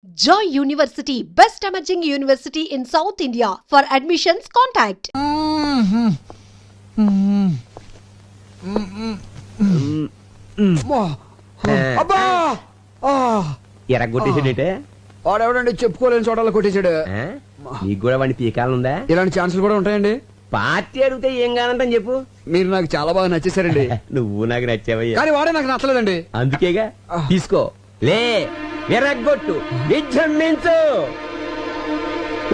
Joy University, best emerging university in South India. For admissions, contact. అబ్బా ఎరగొట్టేసాడేటే వాడెవడండి చెప్పుకోలేని చోటలో కొట్టేశాడు. నీకు కూడా వాడిని పీకాలనుందా? ఇలాంటి ఛాన్సులు కూడా ఉంటాయండి. పార్టీ అడిగితే ఏం కానంటని చెప్పు. మీరు నాకు చాలా బాగా నచ్చేసారండి. నువ్వు నాకు నచ్చావయ్యా. కానీ వాడే నాకు నచ్చలేదండి. అందుకేగా తీసుకో. లే ఎరగొట్టు, విజృంభించు.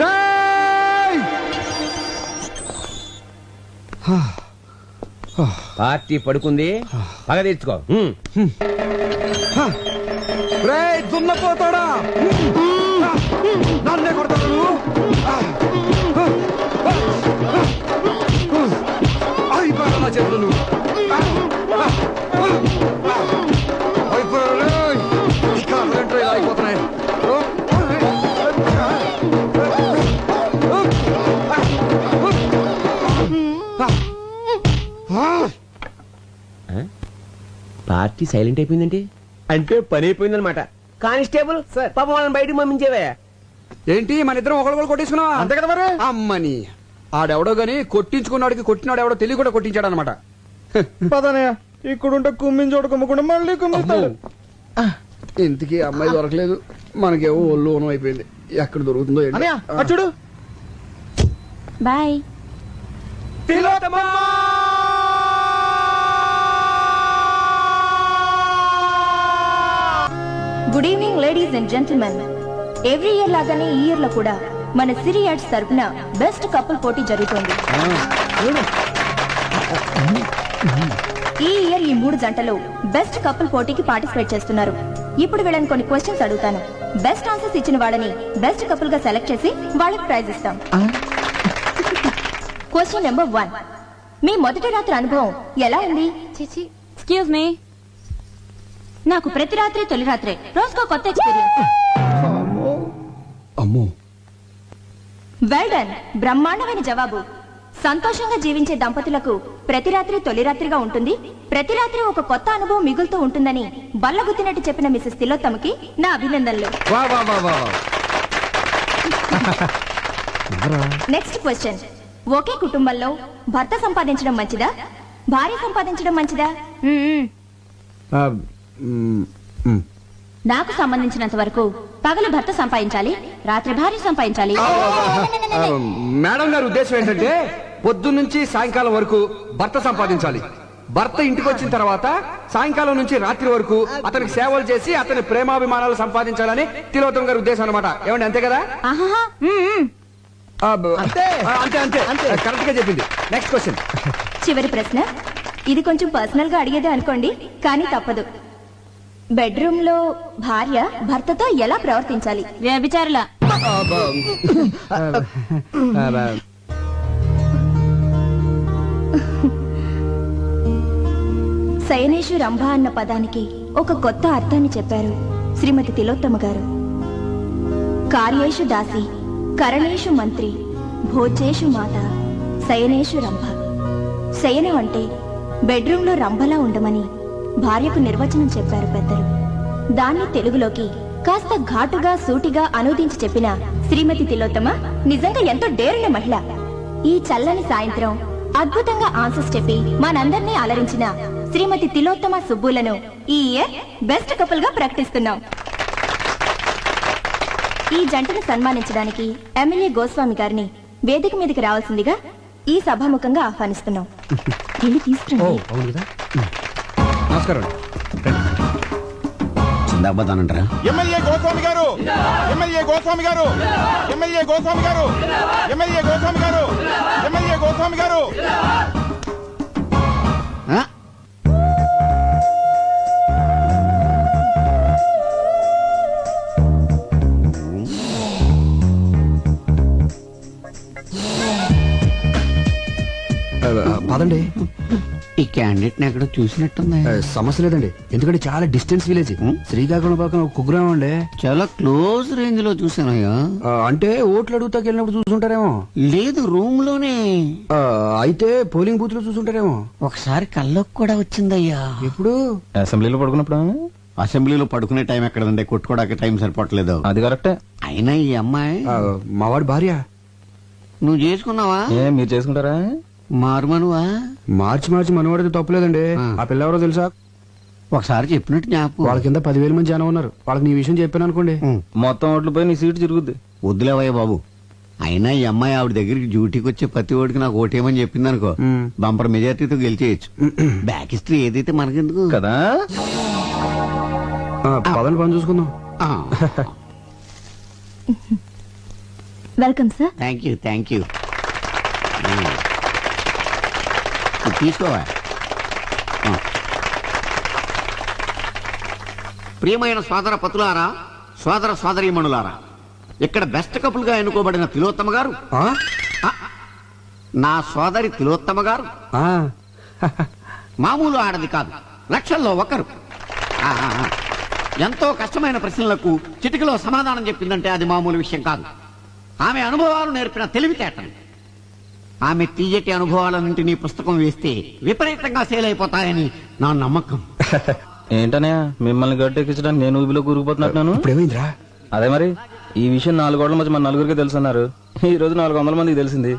రేయ్! పార్టీ పడుకుంది, పగ తెచ్చుకో. రేయ్ దున్నపోతాడా, నన్నే కొడతాడు నువ్వు. అయిపోయాడు నా చేతులు నువ్వు. అయిపోయాడు. ఇంకా అసలు ఇలా అయిపోతున్నాయి. పార్టీ సైలెంట్ అయిపోయిందంటే అంటే పని అయిపోయిందనమాట. కానిస్టేబుల్ పాపం వాళ్ళని బయటకు పంపించేవా? ఏంటి మన ఇద్దరం ఒకళ్ళు కొట్టించుకున్నావా? అంతే కదా మరి. అమ్మని ఆడెవడో గాని కొట్టించుకున్నాడికి కొట్టినాడు ఎవడో తెలియ కూడా కొట్టించాడు అనమాట. పదనయ్య, ఇక్కడుంటే కుమ్మిని చోట కుమ్మకుండా మళ్ళీ కుమ్మిస్తాడు. ఇంతకీ అమ్మాయి దొరకలేదు, మనకేమో ఒళ్ళు ఓనం అయిపోయింది. ఎక్కడ దొరుకుతుందో ఏంటి? అనయ్య, అటు చూడు. Bye. Good evening ladies and gentlemen. Every year లాగానే ఈ ఇయర్ లో కూడా మన సిరి యాడ్స్ తరపున బెస్ట్ కపుల్ పోటీ జరుగుతోంది. ఈ ఇయర్ ఈ 3 జంటలు బెస్ట్ కపుల్ పోటీకి పార్టిసిపేట్ చేస్తున్నారు. ఇప్పుడు వీళ్ళని కొన్ని క్వశ్చన్స్ అడుగుతాను. బెస్ట్ ఆన్సర్స్ ఇచ్చిన వాళ్ళని బెస్ట్ కపుల్ గా సెలెక్ట్ చేసి వాళ్ళకి ప్రైజ్ ఇస్తాం. Question number 1. మీ మొదటి రాత్రి అనుభవం ఎలా ఉంది? ఎక్స్క్యూజ్ మీ, నాకు ప్రతి రాత్రి తొలి రాత్రే, రోజుకో కొత్త ఎక్స్పీరియన్స్. అమ్మో, వెల్ డన్, బ్రహ్మాండమైన జవాబు. సంతోషంగా జీవించే దంపతులకు ప్రతి రాత్రి తొలి రాత్రిగా ఉంటుంది, ప్రతి రాత్రి ఒక కొత్త అనుభవం మిగులుతూ ఉంటుందని బల్లగుద్దినట్టు చెప్పిన మిసెస్ తిలోత్తమకి నా అభినందనలు. వా వా వా వా. Next question. ఒకే కుటుంబంలో భర్త సంపాదించడం మంచిదా, భార్య సంపాదించడం మంచిదా? నాకు సంబంధించినంత వరకు పగలు భర్త సంపాదించాలి, రాత్రి భార్య సంపాదించాలి. మేడం గారి ఉద్దేశం ఏంటంటే పొద్దున్న నుంచి సాయంకాలం వరకు భర్త సంపాదించాలి, భర్త ఇంటికి వచ్చిన తర్వాత సాయంకాలం నుంచి రాత్రి వరకు అతనికి సేవలు చేసి అతని ప్రేమాభిమానాలు సంపాదించాలని తిలోత్తమ గారి ఉద్దేశం అనమాట. ఏమండి అంతే కదా? ఆహాహా, అంతే అంతే అంతే అంతే కరెక్ట్ గా చెప్పింది. Next question. చివరి ప్రశ్న. ఇది కొంచెం పర్సనల్ గా అడిగేదే అనుకోండి, కానీ తప్పదు. బెడ్రూమ్ లో భార్య భర్తతో ఎలా ప్రవర్తించాలి? వ్యభిచారుల. శయనేషు రంభ అన్న పదానికి ఒక కొత్త అర్థాన్ని చెప్పారు శ్రీమతి తిలోత్తమ గారు. కార్యేషు దాసి, కరణేషు మంత్రి, భోజేషు మాత, శయనేషు రంభ. శయనం అంటే బెడ్రూమ్ లో రంభలా ఉండమని భార్యకు నిర్వచనం చెప్పారు పెద్దలు. దాన్ని తెలుగులోకి కాస్త ఘాటుగా సూటిగా అనువదించి చెప్పిన శ్రీమతి తిలోత్తమ నిజంగా ఎంతో డేరున్న మహిళ. ఈ చల్లని సాయంత్రం అద్భుతంగా ఆన్సర్స్ చెప్పి మనందరినీ అలరించిన శ్రీమతి తిలోత్తమ సుబ్బులను ఈ ఇయర్ బెస్ట్ కపుల్ గా ప్రకటిస్తున్నాం. ఈ జంటను సన్మానించడానికి ఎమ్మెల్యే గోస్వామి గారిని వేదిక మీదకి రావాల్సిందిగా ఈ సభాముఖంగా ఆహ్వానిస్తున్నాం. వెళ్ళి తీసుకురండి. నమస్కారం. చిందాబాదానంటారా? ఎమ్మెల్యే గోస్వామి గారు, ఎమ్మెల్యే గోస్వామి గారు, ఎమ్మెల్యే గోస్వామి గారు, ఎమ్మెల్యే గోస్వామి గారు, ఎమ్మెల్యే గోస్వామి గారు. పదండి. ఈ క్యాండిడేట్ ఎక్కడ చూసినట్టుంది. సమస్య లేదండి, ఎందుకంటే చాలా డిస్టెన్స్ విలేజ్. శ్రీకాకుళం పక్కన ఒక కుగ్రామం అండి. చాలా క్లోజ్ రేంజ్ లో చూసానయ్యా. అంటే ఓట్లు అడుగుతాకి వెళ్ళినప్పుడు చూసుంటారేమో. లేదు, రూమ్ లోనే. అయితే పోలింగ్ బూత్ లో చూసుంటారేమో. ఒకసారి కల్లోకి కూడా వచ్చిందయ్యా. ఎప్పుడు? అసెంబ్లీలో పడుకున్నప్పుడు. అసెంబ్లీలో పడుకునే టైం ఎక్కడండి, కొట్టుకోవడానికి టైం సరిపోవట్లేదు. అది కరెక్టే. అయినా ఈ అమ్మాయి మావాడి భార్య. నువ్వు చేసుకున్నావా? మీరు చేసుకుంటారా? మారుమనువా? మార్చి మనవాడితే తప్పలేదండి. ఆ పిల్ల ఎవరో తెలుసా? ఒకసారి చెప్పినట్టు జ్ఞాపకం. వాళ్ళ కింద 10,000 మంది జనం ఉన్నారు. వాళ్ళకి నీ విషయం చెప్పాను అనుకోండి. మొత్తం ఓట్లు పోయి నీ సీటు తిరుగుద్ది. వద్దులేవయ్య బాబు. అయినా ఈ అమ్మాయి ఆవిడ దగ్గరికి డ్యూటీకి వచ్చే ప్రతి ఓడికి నాకు ఓటేమని చెప్పింది అనుకో, బంపర్ మెజార్టీతో గెలిచేయచ్చు. బ్యాక్ హిస్టరీ ఏదైతే మనకెందుకు కదా. పదని పని చూసుకుందాం. Welcome sir. థ్యాంక్ యూ తీసుకోవా. ప్రియమైన సోదర పతులారా, సోదర సోదరీమణులారా, ఇక్కడ బెస్ట్ కపుల్ గా ఎన్నుకోబడిన తిలోత్తమ గారు, నా సోదరి తిలోత్తమ గారు మామూలు ఆడది కాదు, లక్షల్లో ఒకరు. ఎంతో కష్టమైన ప్రశ్నలకు చిటికలో సమాధానం చెప్పిందంటే అది మామూలు విషయం కాదు. ఆమె అనుభవాలు నేర్పిన తెలివితేటలు. ఆమె తీయటి అనుభవాలన్నింటినీ పుస్తకం వేస్తే విపరీతంగా సేల్ అయిపోతాయని నా నమ్మకం. ఏంటనే మిమ్మల్ని గట్టెక్కించడానికి నేను ఊబిలో కూరుకుపోతున్నాను. ఇప్పుడేమైందిరా? అదే మరి ఈ విషయం 4 గోడల మధ్య మన నలుగురికి తెలుసున్నారు. ఈ రోజు 400 మందికి తెలిసింది,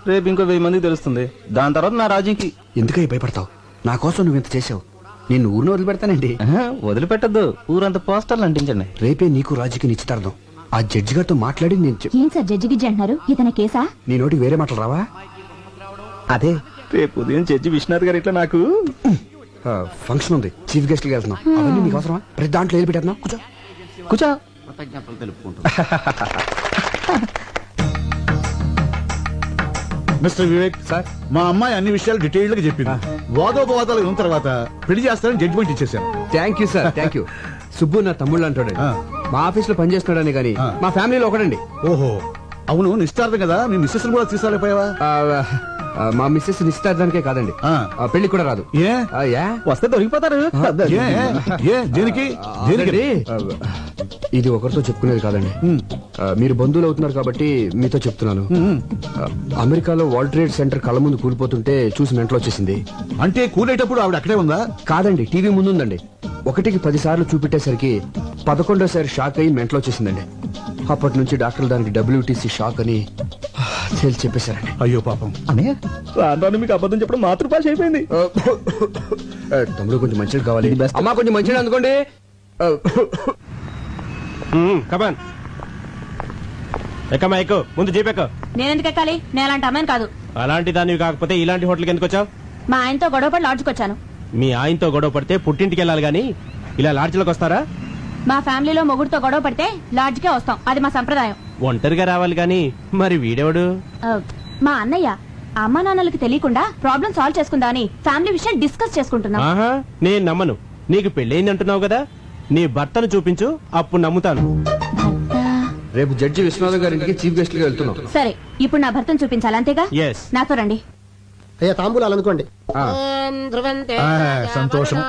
రేపు ఇంకో 1000 మందికి తెలుస్తుంది. దాని తర్వాత నా రాజీకి. ఎందుకై భయపడతావు? నా కోసం నువ్వు ఇంత చేసావు. నేను ఊరిని వదిలిపెడతానండి. వదిలిపెట్టద్దు, ఊరంతా పోస్టర్లు అంటించండి. రేపే నీకు రాజుకి నిశ్చితార్థం. ఆ జడ్జి గారితో మాట్లాడి నేను ఏం సార్ జడ్జి గిజ్జి అంటున్నారు? ఇతని కేసా? నీ నోటికి వేరే మాటలు రావా? అదే రేపు ఉదయం జడ్జి విశ్వనాథ్ గారు ఇట్లా నాకు ఫంక్షన్ ఉంది, చీఫ్ గెస్ట్ కి వెళ్తున్నాం. అవన్నీ నీకు అవసరమా? ప్రతి దాంట్లో వెళ్ళి పెట్టేద్దాం. కూర్చో. కృతజ్ఞతలు తెలుపుకుంటూ మిస్టర్ వివేక్ సార్, మా అమ్మాయి అన్ని విషయాలు డీటెయిల్డ్ గా చెప్పింది. వాదోపవాదాలు ఉన్న తర్వాత పెళ్లి చేస్తారని జడ్జిమెంట్ ఇచ్చేసాను. Thank you sir, thank you. Subbu నా తమ్ముళ్ళు అంటాడు. మా ఆఫీస్ లో పనిచేస్తున్నాడని కానీ మా ఫ్యామిలీలో ఒకడండి. ఓహో, అవును, నిశ్చితార్థం కదా, మీ మిస్సెస్ కూడా తీసుకురాలేపోయావా? మా మిస్సెస్ నిశ్చితార్థానికే కాదండి, పెళ్లి కూడా రాదు. ఏ వస్తే దొరికిపోతారు. దేనికి? దేనికండి? ఇది ఒకరితో చెప్పుకునేది కాదండి. మీరు బంధువులు అవుతున్నారు కాబట్టి మీతో చెప్తున్నాను. అమెరికాలో వరల్డ్ ట్రేడ్ సెంటర్ కళ్ళ ముందు కూలిపోతుంటే చూసి మెంట్లో వచ్చేసింది. అంటే కూలేటప్పుడు ఆవిడ అక్కడే ఉందా? కాదండి, టీవీ ముందు ఉందండి. 1కి 10 సార్లు చూపెట్టేసరికి 11వ షాక్ అయ్యి మెంట్లో వచ్చేసిందండి. అప్పటి నుంచి డాక్టర్లు దానికి WTC షాక్ అని తేల్చి చెప్పేశారండి. అయ్యో పాపం. మీకు అబద్ధం చెప్పడం మాతృభాష అయిపోయింది. తమ్ముడు కొంచెం మంచిది కావాలి. అమ్మా కొంచెం మంచిది అందుకోండి. కమాన్ ఎక్కమ్మా, ఎక్కు. ముందు జీపెక్కు. నేనెందుకు ఎక్కాలి? నేను అలాంటి అమ్మాయిని కాదు. అలాంటి దానివి కాకపోతే ఇలాంటి హోటల్కి ఎందుకు వచ్చావు? మా ఆయనతో గొడవపడి లాడ్జ్కి వచ్చాను. మీ ఆయనతో గొడవ పడితే పుట్టింటికి వెళ్ళాలి గాని ఇలా లాడ్జ్లోకి వస్తారా? మా ఫ్యామిలీలో మొగుడుతో గొడవ పడితే లాడ్జ్కే వస్తాం, అది మా సంప్రదాయం. ఒంటరిగా రావాలి గాని మరి వీడెవడు? మా అన్నయ్య. అమ్మా నాన్నలకి తెలియకుండా ప్రాబ్లం సాల్వ్ చేసుకుందా అని ఫ్యామిలీ విషయం డిస్కస్ చేసుకుంటున్నాం. ఆహా, నేను నమ్మను. నీకు పెళ్ళయింది అంటున్నావు కదా, నీ భర్తను చూపించు, అప్పుడు నమ్ముతాను. రేపు జడ్జి విశ్వనాథ్ గారింటికి చీఫ్ గెస్ట్ గా వెళ్తున్నాం. సరే, ఇప్పుడు నా భర్తను చూపించాలి, అంతేగా? Yes. నాతో రండి. అయ్యా తాంబూలాలు అనుకోండి. సంతోషం.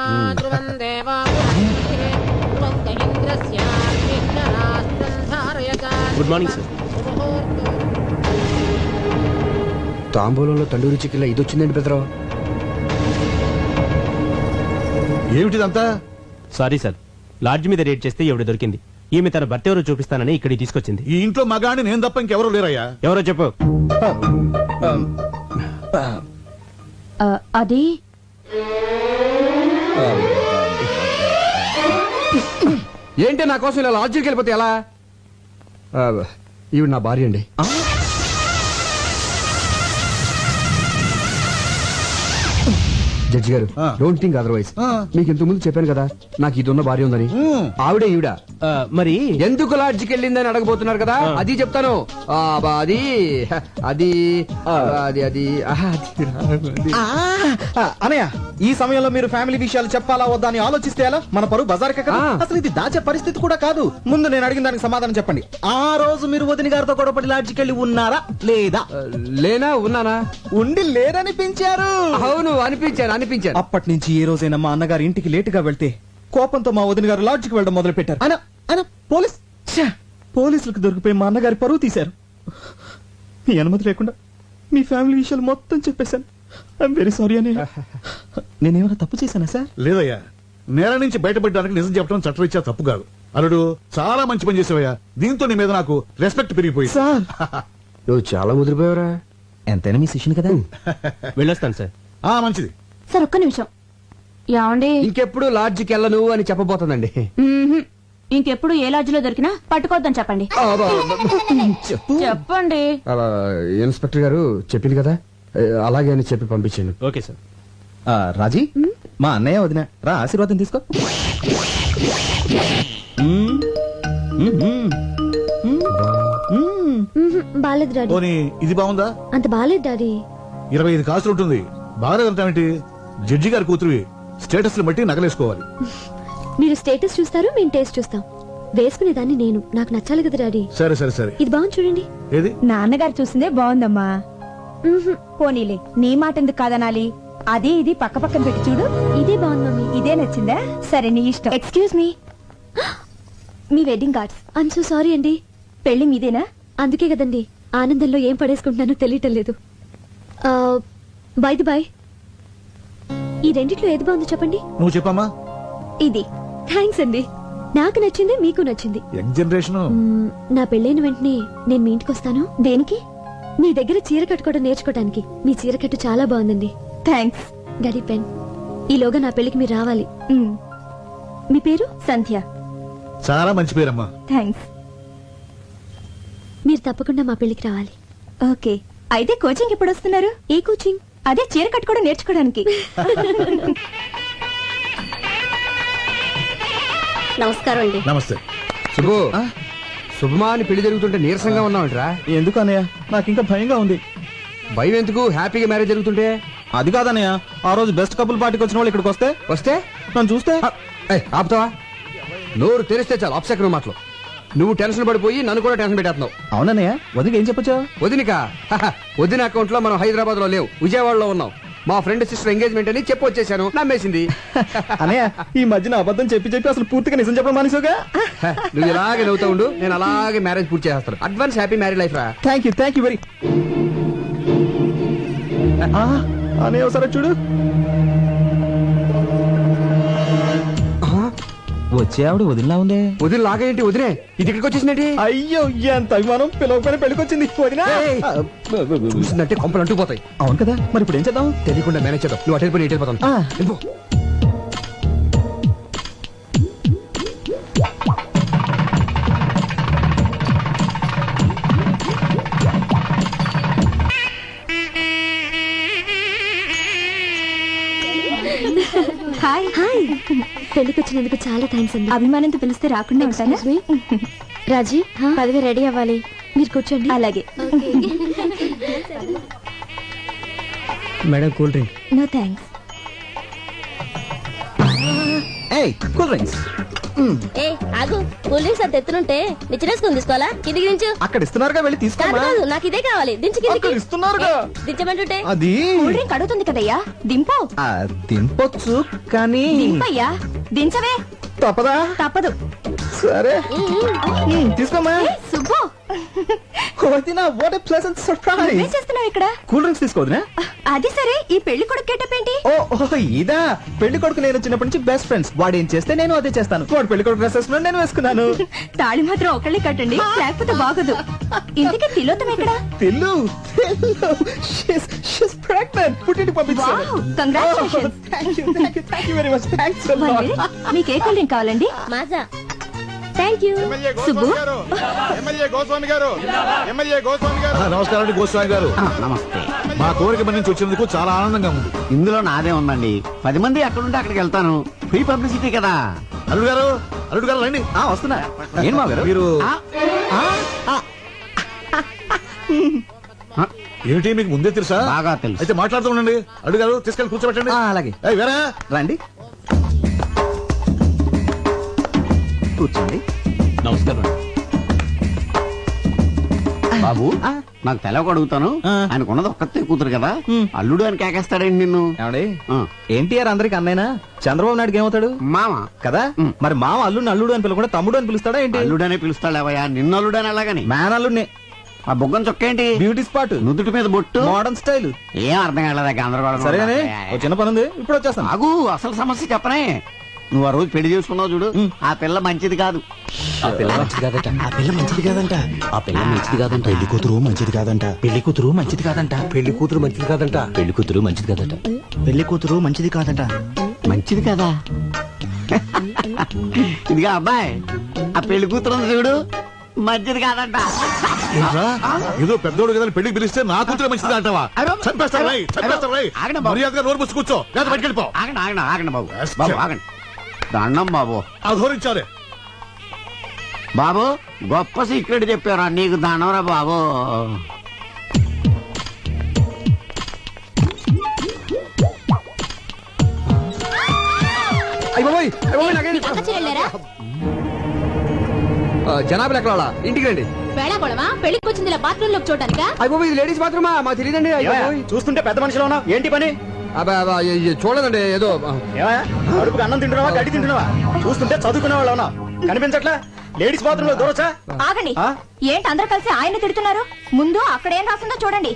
Good morning sir. తాంబూలంలో తండూరి చికెన్ ఇది వచ్చిందండి పెద్దరావు. ఏమిటిదంతా? సారీ సార్, లాడ్జ్ మీద రేట్ చేస్తే ఎవడు దొరికింది. ఈమె తన భర్త ఎవరో చూపిస్తానని ఇక్కడికి తీసుకొచ్చింది. ఈ ఇంట్లో మగాని నేను తప్ప ఇంకెవరూ లేరయ్యా. ఎవరో చెప్పు. అది ఏంటి నా కోసం ఇలా లాడ్జికి వెళ్ళిపోతే ఎలా? ఈవిడ నా భార్య అండి. జడ్జి గారు, డోంట్ థింక్ అదర్వైజ్. మీకు ఇంతకు ముందు చెప్పాను కదా నాకు ఇది ఉన్న భార్య ఉందని. ఆవిడే ఈవిడ. మరి ఎందుకు లాడ్జికి వెళ్ళిందని అడగబోతున్నారు కదా, అది చెప్తాను. అది అది అది అది అనయ్య, ఈ సమయంలో మీరు ఫ్యామిలీ విషయాలు చెప్పాలా వద్దా అని ఆలోచిస్తే ఎలా? మన పరువు బజార్కే కదా. అసలు ఇది దాచే పరిస్థితి కూడా కాదు. ముందు నేను అడిగిన దానికి సమాధానం చెప్పండి. ఆ రోజు మీరు వదిన గారితో గొడవపడి లాడ్జికి వెళ్ళి ఉన్నారా లేదా? లేనా ఉన్నానా? ఉండి లేరనిపించారు. అవును, అనిపించాను. అప్పటి నుంచి ఏ రోజైనా మా అన్నగారు ఇంటికి లేటుగా వెళ్తే కోపంతో మా వదిన గారు లాడ్జికి వెళ్ళడం మొదలు పెట్టారు. ఆయన పోలీసులకు దొరికిపోయి మా అన్నగారి పరువు తీశారు. మీ అనుమతి లేకుండా మీ ఫ్యామిలీ విషయాలు మొత్తం చెప్పేశాను. ఐఎమ్ వెరీ సారీ అని. నేనేమైనా తప్పు చేశానా సార్? లేదయ్యా, నేల నుంచి బయటపడడానికి నిజం చెప్పడం చట్టరీత్యా తప్పు కాదు. అల్లుడు చాలా మంచి పని చేసావయ్యా. దీంతో నీ మీద నాకు రెస్పెక్ట్ పెరిగిపోయింది. సార్ నువ్వు చాలా ముదిరిపోయావురా. ఎంతైనా మీ శిష్యుని కదా. వెళ్ళొస్తాను సార్. మంచిది. సార్ ఒక్క నిమిషం. ఏమండి? ఇంకెప్పుడు లాడ్జికి వెళ్ళను అని చెప్పబోతుందండి. ఇంకెప్పుడు ఏ లాడ్జిలో దొరికినా పట్టుకోవద్దని చెప్పండి. చెప్పండి. ఇన్స్పెక్టర్ గారు చెప్పింది కదా, అలాగే అని చెప్పి పంపించాను. Okay sir. రాజీ, మా అన్నయ్య వదిన రా, ఆశీర్వాదం తీసుకో. బాలేదు డాడీ. పోనీ ఇది బాగుందా? అంత బాలేదు డాడీ. 25 కాసులు ఉంటుంది. బాగా వెళ్తామేంటి? జడ్జి గారి కూతురువి. స్టేటస్ బట్టి నగలేసుకోవాలి. మీరు స్టేటస్ చూస్తారు, మేము టేస్ట్ చూస్తాం. వేసుకునే దాన్ని నేను, నాకు నచ్చాలి కదా డాడీ. సరే సరే సరే. ఇది బాగుంది చూడండి. ఏది? నాన్నగారు చూసిందే బాగుందమ్మా. పోనీలే, నీ మాట ఎందుకు కాదనాలి? అది ఇది పక్క పక్కన పెట్టి చూడు. ఇదే బాగుంది మమ్మీ. ఇదే నచ్చిందా? సరే నీ ఇష్టం. Excuse me, me wedding cards. I'm so sorry అండి. పెళ్లి మీదేనా? అందుకే కదండి ఆనందంలో ఏం పడేసుకుంటున్నానో తెలియటం లేదు. బై ది బై, ఈ రెండిట్లో ఏది బాగుందో చెప్పండి. నువ్వు చెప్పమ్మా. ఇది. థ్యాంక్స్ అండి. నాకు నచ్చింది, మీకు నచ్చింది. Young generation. నా పెళ్ళైన వెంటనే నేను మీ ఇంటికి వస్తాను. దేనికి? మీ దగ్గర చీర కట్టుకోవడం నేర్చుకోవడానికి. మీ చీర కట్టు చాలా బాగుందండి. థ్యాంక్స్. Daddy pen. ఈలోగా నా పెళ్లికి మీరు రావాలి. మీ పేరు? సంధ్య. చాలా మంచి పేరమ్మా. థ్యాంక్స్. మీరు తప్పకుండా మా పెళ్లికి రావాలి. ఓకే. అయితే కోచింగ్ ఎప్పుడు వస్తున్నారు? ఏ కోచింగ్? అదే చీర కట్టుకోవడం నేర్చుకోవడానికి. నమస్కారం అండి. నమస్తే. శుభు, శుభమా అని పెళ్లి జరుగుతుంటే నీరసంగా ఉన్నావంటరా? ఎందుకు అన్నయ్య, నాకు ఇంకా భయంగా ఉంది. భయం ఎందుకు? హ్యాపీగా మ్యారేజ్ జరుగుతుంటే. అది కాదన్నయ్య, ఆ రోజు బెస్ట్ కపుల్ పార్టీకి వచ్చిన వాళ్ళు ఇక్కడికి వస్తే నన్ను చూస్తే ఆపుతావా? నోరు తెరిస్తే చాలు అప్సెకరం మాటలు. నువ్వు టెన్షన్ పడిపోయి నన్ను కూడా టెన్షన్ పెట్టేస్తున్నావు. అవునన్నయ్య, వదిలికి ఏం చెప్పొచ్చా? వదినిక వదిన అకౌంట్ లో మనం హైదరాబాద్ లో లేవు, విజయవాడలో ఉన్నాం. మా ఫ్రెండ్ సిస్టర్ ఎంగేజ్మెంట్ అని చెప్పి వచ్చేసాను. నమ్మేసింది. అన్నయ్య, ఈ మధ్యన అబద్ధం చెప్పి అసలు పూర్తిగా నిజం చెప్పడం మానేసావుగా. నువ్వు ఇలాగే నవ్వుతా ఉండు, నేను అలాగే మ్యారేజ్ పూర్తి చేస్తాను. అడ్వాన్స్ హ్యాపీ మ్యారేజ్ లైఫ్ రా. Thank you very. అన్నయ్య ఒకసారి చూడు. వచ్చే ఆవిడ వదిలిలా ఉందే. వదిన లాగేంటి? వదిలే ఇది ఇక్కడికి వచ్చేసిందండి. అయ్యో, ఎంత అభిమానం. పిలవకపోయినా పెళ్ళికొచ్చింది వదినా. చూసిందంటే కొంపలు అంటుకుపోతాయి. అవును కదా, మరి ఇప్పుడు ఏం చేద్దాం? తెలియకుండా మేనేజ్ చేద్దాం. నువ్వు అటెండ్ పోయి ఇటు వెళ్ళిపోతాను. వెళ్ళిపో. హాయ్. హాయ్. పెళ్లికి వచ్చినందుకు చాలా థ్యాంక్స్ అండి. అభిమానంతో పిలిస్తే రాకుండా ఉంటానా? రాజీ, పదవి రెడీ అవ్వాలి. మీరు కూర్చోండి. అలాగే. Madam, cool drink. No thanks. Cool drinks. ఏ ఆగు, కూల్ డ్రింక్స్ అంత ఎత్తునుంటే నిచ్చినేసుకుని తీసుకోవాలా? కిందికి దించు. అక్కడ ఇస్తున్నారుగా, వెళ్ళి కాదు తీసుకోమా. కాదు, నాకు ఇదే కావాలి. దించు కిందికి. అక్కడ ఇస్తున్నారుగా. దించమంటుంటే అది కూల్ డ్రింక్ అడుగుతుంది కదయ్యా, దింపు. దింపొచ్చు కానీ దింపయ్యా, దించవే. తప్పదా? తప్పదు. సరే, తీసుకోమా. సుబ్బు, వదినా, వాట్ ఎ ప్లెజెంట్ సర్ప్రైజ్. ఏం చేస్తున్నావు ఇక్కడ? కూల్ డ్రింక్స్ తీసుకోవద్దునా? అది సరే, ఈ పెళ్లి కొడుకు గెటప్ ఏంటి? ఓ ఇదా. పెళ్లి కొడుకు నేను చిన్నప్పటి నుంచి బెస్ట్ ఫ్రెండ్స్. వాడు ఏం చేస్తే నేను అదే చేస్తాను. వాడు పెళ్లి కొడుకు డ్రెస్ వేసుకున్నాడు, నేను వేసుకున్నాను. తాళి మాత్రం ఒకళ్ళే కట్టండి, లేకపోతే బాగోదు. ఇంతకీ తిలోతం ఎక్కడ? తెల్లు షీస్ ప్రెగ్నెంట్. పుట్టింటికి పంపించాను. Wow, congratulations. Thank you very much. Thanks a lot. మీకు ఏ కూల్ డ్రింక్ కావాలండి? Maaza. Thank you. MLA Subbu. Goswami గారు, ఎమ్మెల్యే గోస్వామి గారు, ఎమ్మెల్యే గోస్వామి గారు. నమస్కారం అండి గోస్వామి గారు. నమస్తే. మా కోరిక మన నుంచి వచ్చినందుకు చాలా ఆనందంగా ఉంది. ఇందులో నాదే ఉందండి. 10 మంది ఎక్కడుంటే అక్కడికి వెళ్తాను. ఫ్రీ పబ్లిసిటీ కదా. అల్లుడు గారు, అల్లుడు గారు రండి. వస్తున్నా. ఏం మా గారు మీరు ఆ, ఏమిటి మీకు ముందే తెలుసా? బాగా తెలుసు. అయితే మాట్లాడుతూ ఉండండి. అల్లుడు గారు తీసుకెళ్ళి కూర్చోబెట్టండి. అలాగే. ఏయ్, వేరా రండి, కూర్చోండి. నమస్కారం. బాబు, నాకు తెలవక అడుగుతాను. ఆయనకున్నది ఒక్కతే కూతురు కదా, అల్లుడు అని కేకేస్తాడండి నిన్ను. ఏమండి, ఆ. ఎన్టీఆర్ అందరికి అన్నైనా, చంద్రబాబు నాయుడుకి ఏమవుతాడు? మామ. కదా. మరి మామ అల్లుడిని అల్లుడు అని పిలవకుండా తమ్ముడు అని పిలుస్తాడా ఏంటి? అల్లుడనే పిలుస్తాడేవయ్యా, నిన్ను అల్లుడని అలాగని. మ్యాన్ అల్లుడిని. ఆ బొగ్గం చొక్కేంటి? బ్యూటీ స్పాట్, నుదుటి మీద బొట్టు, మోడర్న్ స్టైల్. ఏం అర్థం కాలేదా? గందరగోళం. సరేగానే, ఓ చిన్న పని ఉంది, ఇప్పుడు వచ్చేస్తాను. ఆగు, అసలు సమస్య చెప్పనే. నువ్వు ఆ రోజు పెళ్లి చేసుకున్నావు చూడు, ఆ పిల్ల మంచిది కాదు. ఆ పిల్ల మంచిది కాదట. ఆ పిల్ల మంచిది కాదంట. ఆ పిల్ల మంచిది కాదంట. పెళ్లి కూతురు మంచిది కాదంట. పెళ్లి కూతురు మంచిది కాదంట. పెళ్లి కూతురు మంచిది కాదంట. పెళ్లి కూతురు మంచిది కాదట. పెళ్లి కూతురు మంచిది కాదట. మంచిది కదా. ఇదిగా అబ్బాయి, ఆ పెళ్లి కూతురు ఉంది చూడు, మంచిది కాదంట. ఏదో పెద్దోడు కదా పెళ్లికి పిలిస్తే నా కూతురు మంచిది అంటావా? చంపేస్తారు రై, చంపేస్తారు రై. ఆగండి బాబు. మర్యాదగా నోరు మూసి కూర్చో, లేదా బయటికి వెళ్ళిపో. ఆగండి ఆగండి ఆగండి బాబు. బాబు ఆగండి. దండం బాబు. అధోరించాలి. బాబు గొప్ప సీక్రెట్ చెప్పారా, నీకు దండంరా బాబు. జనాభా ఎక్కడ ఇంటికి రండి. వేళాకోళమా పెళ్లికి వచ్చింది బాత్రూమ్ లోకి చూడటానికా? అయిపోయి ఇది లేడీస్ బాత్రూమా? మాకు తెలియదండి. చూస్తుంటే పెద్ద మనిషిలో ఉన్నావు, ఏంటి పని? చూడదండి ఏదో. అడుపుకి అన్నం తింటున్నావా, గడ్డి తింటున్నావా? చూస్తుంటే చదువుకునే వాళ్ళు ఉన్నావు, కనిపించట్లా? లేడీస్ బాత్రూమ్ లో దూరొచ్చా? ఆగండి, ఏంటి అందరూ కలిసి ఆయన తిడుతున్నారు? ముందు అక్కడ ఏం రాసిందో చూడండి.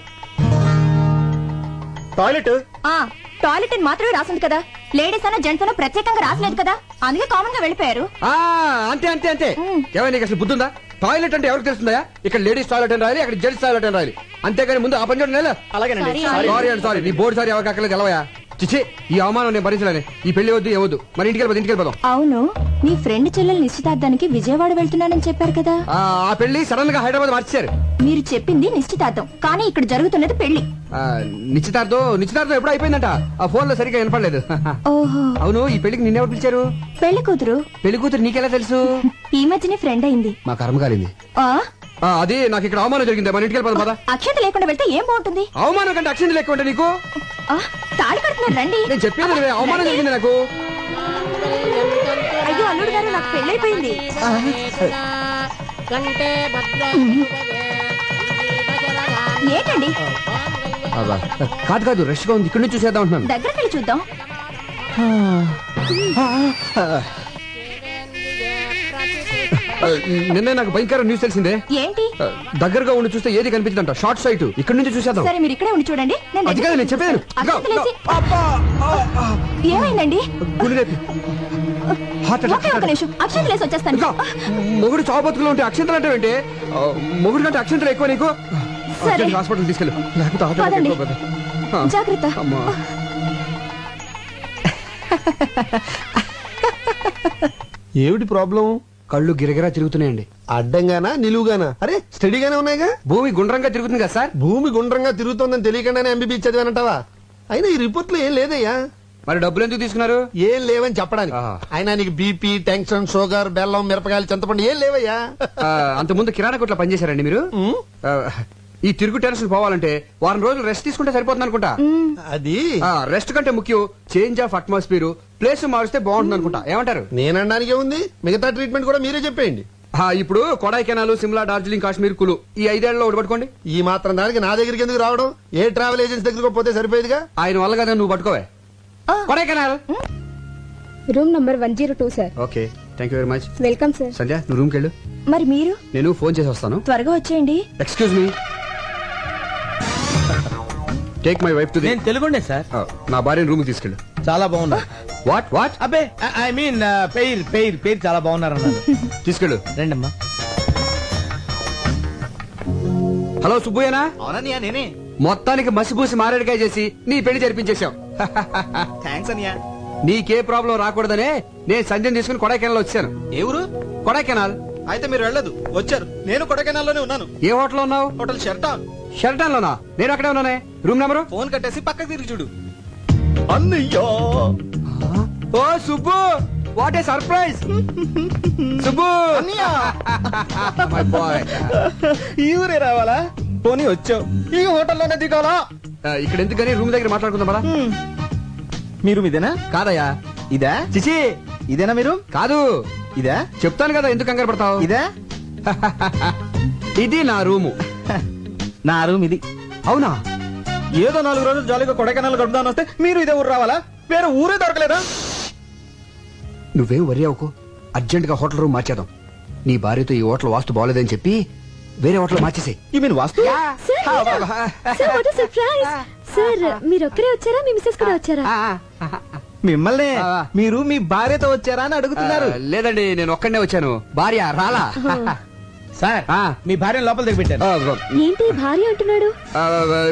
టాయిలెట్ టాయిలెట్ అని మాత్రమే రాసింది కదా, లేడీస్ అన్న జెంట్స్ అన్న ప్రత్యేకంగా రాసలేదు కదా, అందుకే కామన్ గా వెళ్ళిపోయారు. అంతే అంతే అంతే. ఏమైనా నీకు అసలు బుద్ధుందా? టాయిలెట్ అంటే ఎవరికి తెలుస్తుందా? ఇక్కడ లేడీస్ టాయిలెట్ అని రాయాలి, అక్కడ జెంట్స్ టాయిలెట్ అని రాయాలి, అంతేగాని ముందు ఆ పని చూడండి. అలాగేనండి. సారీ అండి, సారీ. నీ బోర్డు సారీ ఎవరికి అక్కర్లేదు, తెలవయా? చిచ్చి, ఈ అవమానం నేను భరించలేను. ఈ పెళ్లి వద్దు, ఏవద్దు. మరి ఇంటికి వెళ్ళిపోదాం. అవును, మీ ఫ్రెండ్ చెల్లెలు నిశ్చితార్థానికి విజయవాడ వెళ్తున్నానని చెప్పారు కదా. ఆ పెళ్లి సడన్ గా హైదరాబాద్ మార్చారు. మీరు చెప్పింది నిశ్చితార్థం, కానీ ఇక్కడ జరుగుతున్నది పెళ్లి. నిశ్చితార్థం ఎప్పుడు అయిపోయిందంట. ఆ ఫోన్ లో సరిగ్గా వినపడలేదు. ఓహో, అవును, ఈ పెళ్లికి నిన్నెవరు పిలిచారు? పెళ్లి కూతురు. పెళ్లి కూతురు నీకెలా తెలుసు? ఈ మధ్యనే ఫ్రెండ్ అయింది. మా కర్మ కాలింది. అది నాకు ఇక్కడ అవమానం జరిగింది. మన ఇంటికి వెళ్ళిపోదాం పద. అక్షంత లేకుండా వెళ్తే ఏం బాగుంటుంది? అవమానం కంటే అక్షంత లేకుండా ఉంటే నీకు తాళి కడుతున్నారు, రండి. నేను చెప్పేది అవమానం జరిగింది నాకు. అయ్యో అల్లుడు గారు, నాకు పెళ్ళైపోయింది. ఏంటండి? కాదు రష్ గా ఉంది, ఇక్కడ నుంచి చూసేద్దాం అంటున్నాను. దగ్గరికి వెళ్ళి చూద్దాం. నిన్నే నాకు భయంకర న్యూస్ తెలిసిందే. ఏంటి? దగ్గరగా ఉండి చూస్తే ఏది కనిపించదంట. Short site. ఇక్కడ నుంచి చూసేద్దాం. సరే, మీరు ఇక్కడే ఉండి చూడండి. అది కాదు నేను చెప్పేది. ఏమైందండి? హార్ట్ నిమిషం, అక్షంత లేసి వచ్చేస్తాను. మొగుడు చావు బతుకులో ఉంటే అక్షంతలు అంటే ఏంటి? మొగుడు కంటే అక్షంతలు ఎక్కువ నీకు. సరే, హాస్పిటల్ తీసుకెళ్ళు, లేకపోతే పదండి. హార్ట్ జాగ్రత్త. అమ్మా. ఏమిటి ప్రాబ్లం? కళ్ళు గిరగిరా తిరుగుతున్నాయండి. అడ్డంగానా నిలువుగానా? అరే స్టడీగానే ఉన్నాయిగా. భూమి గుండ్రంగా తిరుగుతుంది కదా సార్. భూమి గుండ్రంగా తిరుగుతోందని తెలియకుండానే ఎంబీబీ చదివానంటావా? అయినా ఈ రిపోర్ట్ లో ఏం లేదయ్యా. మరి డబ్బులు ఎందుకు తీసుకున్నారు? ఏం లేవని చెప్పడానికి. అయినా నీకు బీపీ, టెన్షన్, షుగర్, బెల్లం, మిరపకాయలు, చింతపండు ఏం లేవయ్యా. అంత ముందు కిరాణా కొట్లో పనిచేశారండి మీరు? ఈ తిరుగు టెన్షన్ పోవాలంటే వారం రోజులు రెస్ట్ తీసుకుంటే సరిపోతుంది అనుకుంటా. అది రెస్ట్ కంటే ముఖ్యం చేంజ్ ఆఫ్ అట్మాస్ఫియర్. ప్లేస్ మారిస్తే బాగుంటుంది అనుకుంటా. ఏమంటారు? నేనడానికే ఉంది, మిగతా ట్రీట్మెంట్ కూడా మీరే చెప్పేయండి. ఇప్పుడు కొడైకెనాల్, సిమ్లా, డార్జిలింగ్, కాశ్మీర్, కులు ఈ 5 ఏళ్లలో ఒకటి పట్టుకోండి. ఈ మాత్రం దానికి నా దగ్గరికి ఎందుకు రావడం? ఏ ట్రావెల్ ఏజెన్సీ దగ్గరకు పోతే సరిపోయేదిగా. ఆయన వల్ల కదా నువ్వు పట్టుకోవే. Kodaikanal room number 102 sir. Okay, thank you very much. Welcome sir. Sandhya, నువ్వు రూమ్కి వెళ్ళు. మరి మీరు? నేను ఫోన్ చేసి వస్తాను. త్వరగా వచ్చేయండి. Excuse me, take my wife to the. నేను తెలుగుండే సార్. నా భార్యను రూమ్ తీసుకెళ్ళు. చాలా బాగున్నా. What what? అబ్బే ఐ మీన్ పేరు చాలా బాగున్నారు అన్నారు. తీసుకెళ్ళు. రండమ్మా. హలో సుబ్బయ్యనా? అవునన్నయ్య, నేనే. మొత్తానికి మసిపూసి మారేడుకాయ చేసి నీ పెళ్లి జరిపించేశావు. థ్యాంక్స్ అన్నయ్య. నీకే ప్రాబ్లం రాకూడదనే నేను సంధ్యను తీసుకుని కొడైకెనాల్ వచ్చాను. ఏ ఊరు? కొడైకెనాల్. అయితే మీరు వెళ్ళదు, వచ్చారు. నేను కొడైకెనాల్ లోనే ఉన్నాను. ఏ హోటల్ ఉన్నావు? హోటల్ షెర్టాన్. షెర్టాన్ లోనా? నేను అక్కడే ఉన్నానే. Room number? ఫోన్ కట్టేసి పక్కకి తిరిగి చూడు. అన్నయ్యో. ఓ Subbu, what a surprise. Subbu, my boy. ఈ ఊరే రావాలా? పోనీ వచ్చావు, ఈ హోటల్లోనే దిగాలా? ఇక్కడ ఎందుకని రూమ్ దగ్గర మాట్లాడుకుందాం పదా. మీరు ఇదేనా? కాదయ్యా. ఇదా? చిచి, ఇదేనా మీరు? కాదు. ఇదా? చెప్తాను కదా, ఎందుకు కంగారు పడతావు. ఇదా? ఇది నా రూము. నా రూమ్ ఇది. అవునా? ఏదో 4 రోజులు జాలీగా కొడైకెనాల్ గడుపుదాని వస్తే మీరు ఇదే ఊరు రావాలా? వేరే ఊరే దొరకలేదా? నువ్వేం వరి అవ్వకు, అర్జెంట్ గా హోటల్ రూమ్ మార్చేద్దాం. నీ భార్యతో ఈ హోటల్ వాస్తు బాగోలేదని చెప్పి వేరే హోటల్ మార్చేసాయి. ఈ మీన్ వాస్తు? సార్ మీరు ఒక్కరే వచ్చారా? మీ మిస్సెస్ కూడా వచ్చారా? మిమ్మల్ని ఆ. మీరు మీ భార్యతో వచ్చారా అని అడుగుతున్నారు. లేదండి, నేను ఒక్కడనే వచ్చాను. భార్య రాలా. సార్ ఆ. మీ భార్యను లోపల దిగబెట్టాను. ఏంటి భార్య అంటున్నాడు?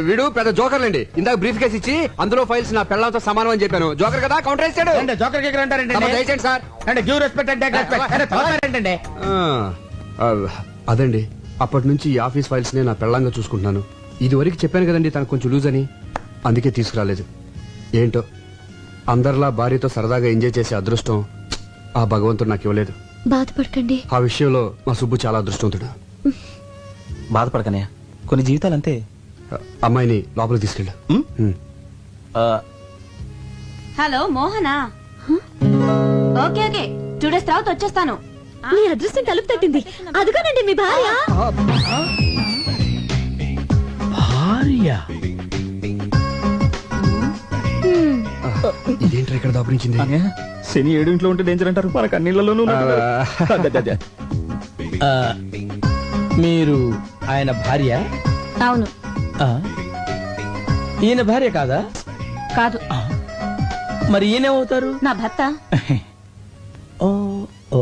వీడు పెద్ద జోకర్లండి. ఇందాక బ్రీఫ్ కేసు ఇచ్చి అందులో ఫైల్స్ నా పెళ్ళంతో సమానం అని చెప్పాను. జోకర్ కదా, కౌంటర్ వేసాడు. అంటే జోకర్ కేకర్ అంటారంటే తమ దయచేయండి సార్. అంటే గివ్ రెస్పెక్ట్ అంటే ఏంటంటే అదండి, అప్పటి నుంచి ఈ ఆఫీస్ ఫైల్స్ నే నా పెళ్ళంగా చూసుకుంటున్నాను. ఇది వరకు చెప్పాను కదండి తనకు కొంచెం లూజ్ అని, అందుకే తీసుకురాలేదు. ఏంటో అందరిలా భార్యతో సరదాగా ఎంజాయ్ చేసే అదృష్టం ఆ భగవంతుడు నాకు ఇవ్వలేదు. బాధపడకండి. ఆ విషయంలో మా సుబ్బు చాలా అదృష్టవంతుడు. బాధపడకనే, కొన్ని జీవితాలు అంతే. అమ్మాయిని లోపలికి తీసుకెళ్ళు. Hello Mohana. Okay okay 2 days తర్వాత వచ్చేస్తాను. మీ అదృష్టం తలుపు తట్టింది. అదుగోనండి మీ భార్య. భార్య ఇదేంటి ఇక్కడ దాపురించింది? శని 7 ఇంట్లో ఉంటే డేంజర్ అంటారు, మనకు అన్నిళ్లలోనూ మీరు ఆయన భార్య? అవును. ఆ. ఈయన భార్య కాదా? కాదు. మరి ఈయనేమవుతారు? నా భర్త. ఓ, ఓ,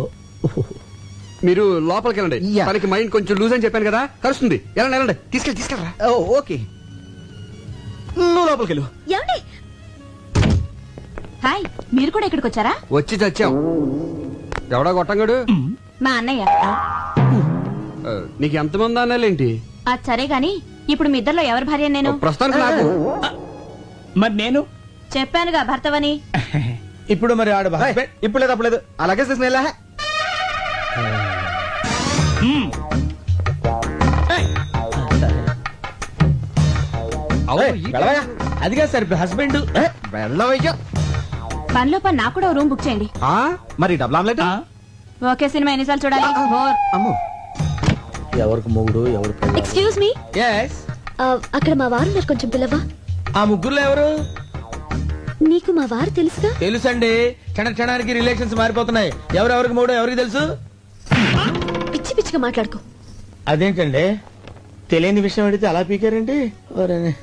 మీరు లోపలికి వెళ్ళండి. యా. తనకి మైండ్ కొంచెం లూజ్ అని చెప్పాను కదా, కలుస్తుంది. వెళ్ళండి వెళ్ళండి, తీసుకెళ్ళరా. ఓకే, నువ్వు లోపలికి వెళ్ళు. ఏమండి? హాయ్, మీరు కూడా ఇక్కడికి వచ్చారా? వచ్చి చచ్చాం. ఎవడా గొట్టంగాడు? మా అన్నయ్య. నీకు ఎంతమంది అన్నాలేంటి? అది సరే గాని ఇప్పుడు మీ ఇద్దరిలో ఎవరి భార్య నేను? ప్రస్తుతానికి నాకు. మరి నేను చెప్పానుగా భర్తవని. ఇప్పుడు మరి ఆడు ఏయ్, ఇప్పుడు లేదు అప్పుడు లేదు, అలాగే తీసుకుని వెళ్ళా. అదిగా సార్ హస్బెండ్. వెళ్ళవయ్యా. పనిలో పని నాకు కూడా రూమ్ బుక్ చేయండి. మరి డబుల్ ఆమ్లెట్. ఓకే, సినిమా ఎన్నిసార్లు చూడాలి? అమ్మో, ఎవరికి మొగుడు ఎవరు? Excuse me, Yes. అక్కడ మా వారు ఉన్నారు, కొంచెం పిల్లవా? ఆ ముగ్గురులో ఎవరు? నీకు మా వారు తెలుసుగా? తెలుసండి, క్షణానికి రిలేషన్స్ మారిపోతున్నాయి. ఎవరెవరికి మూడో ఎవరికి తెలుసు? పిచ్చి పిచ్చిగా మాట్లాడుకో. అదేంటండి, తెలియని విషయం అడిగితే అలా పీకారండి. ఎవరని?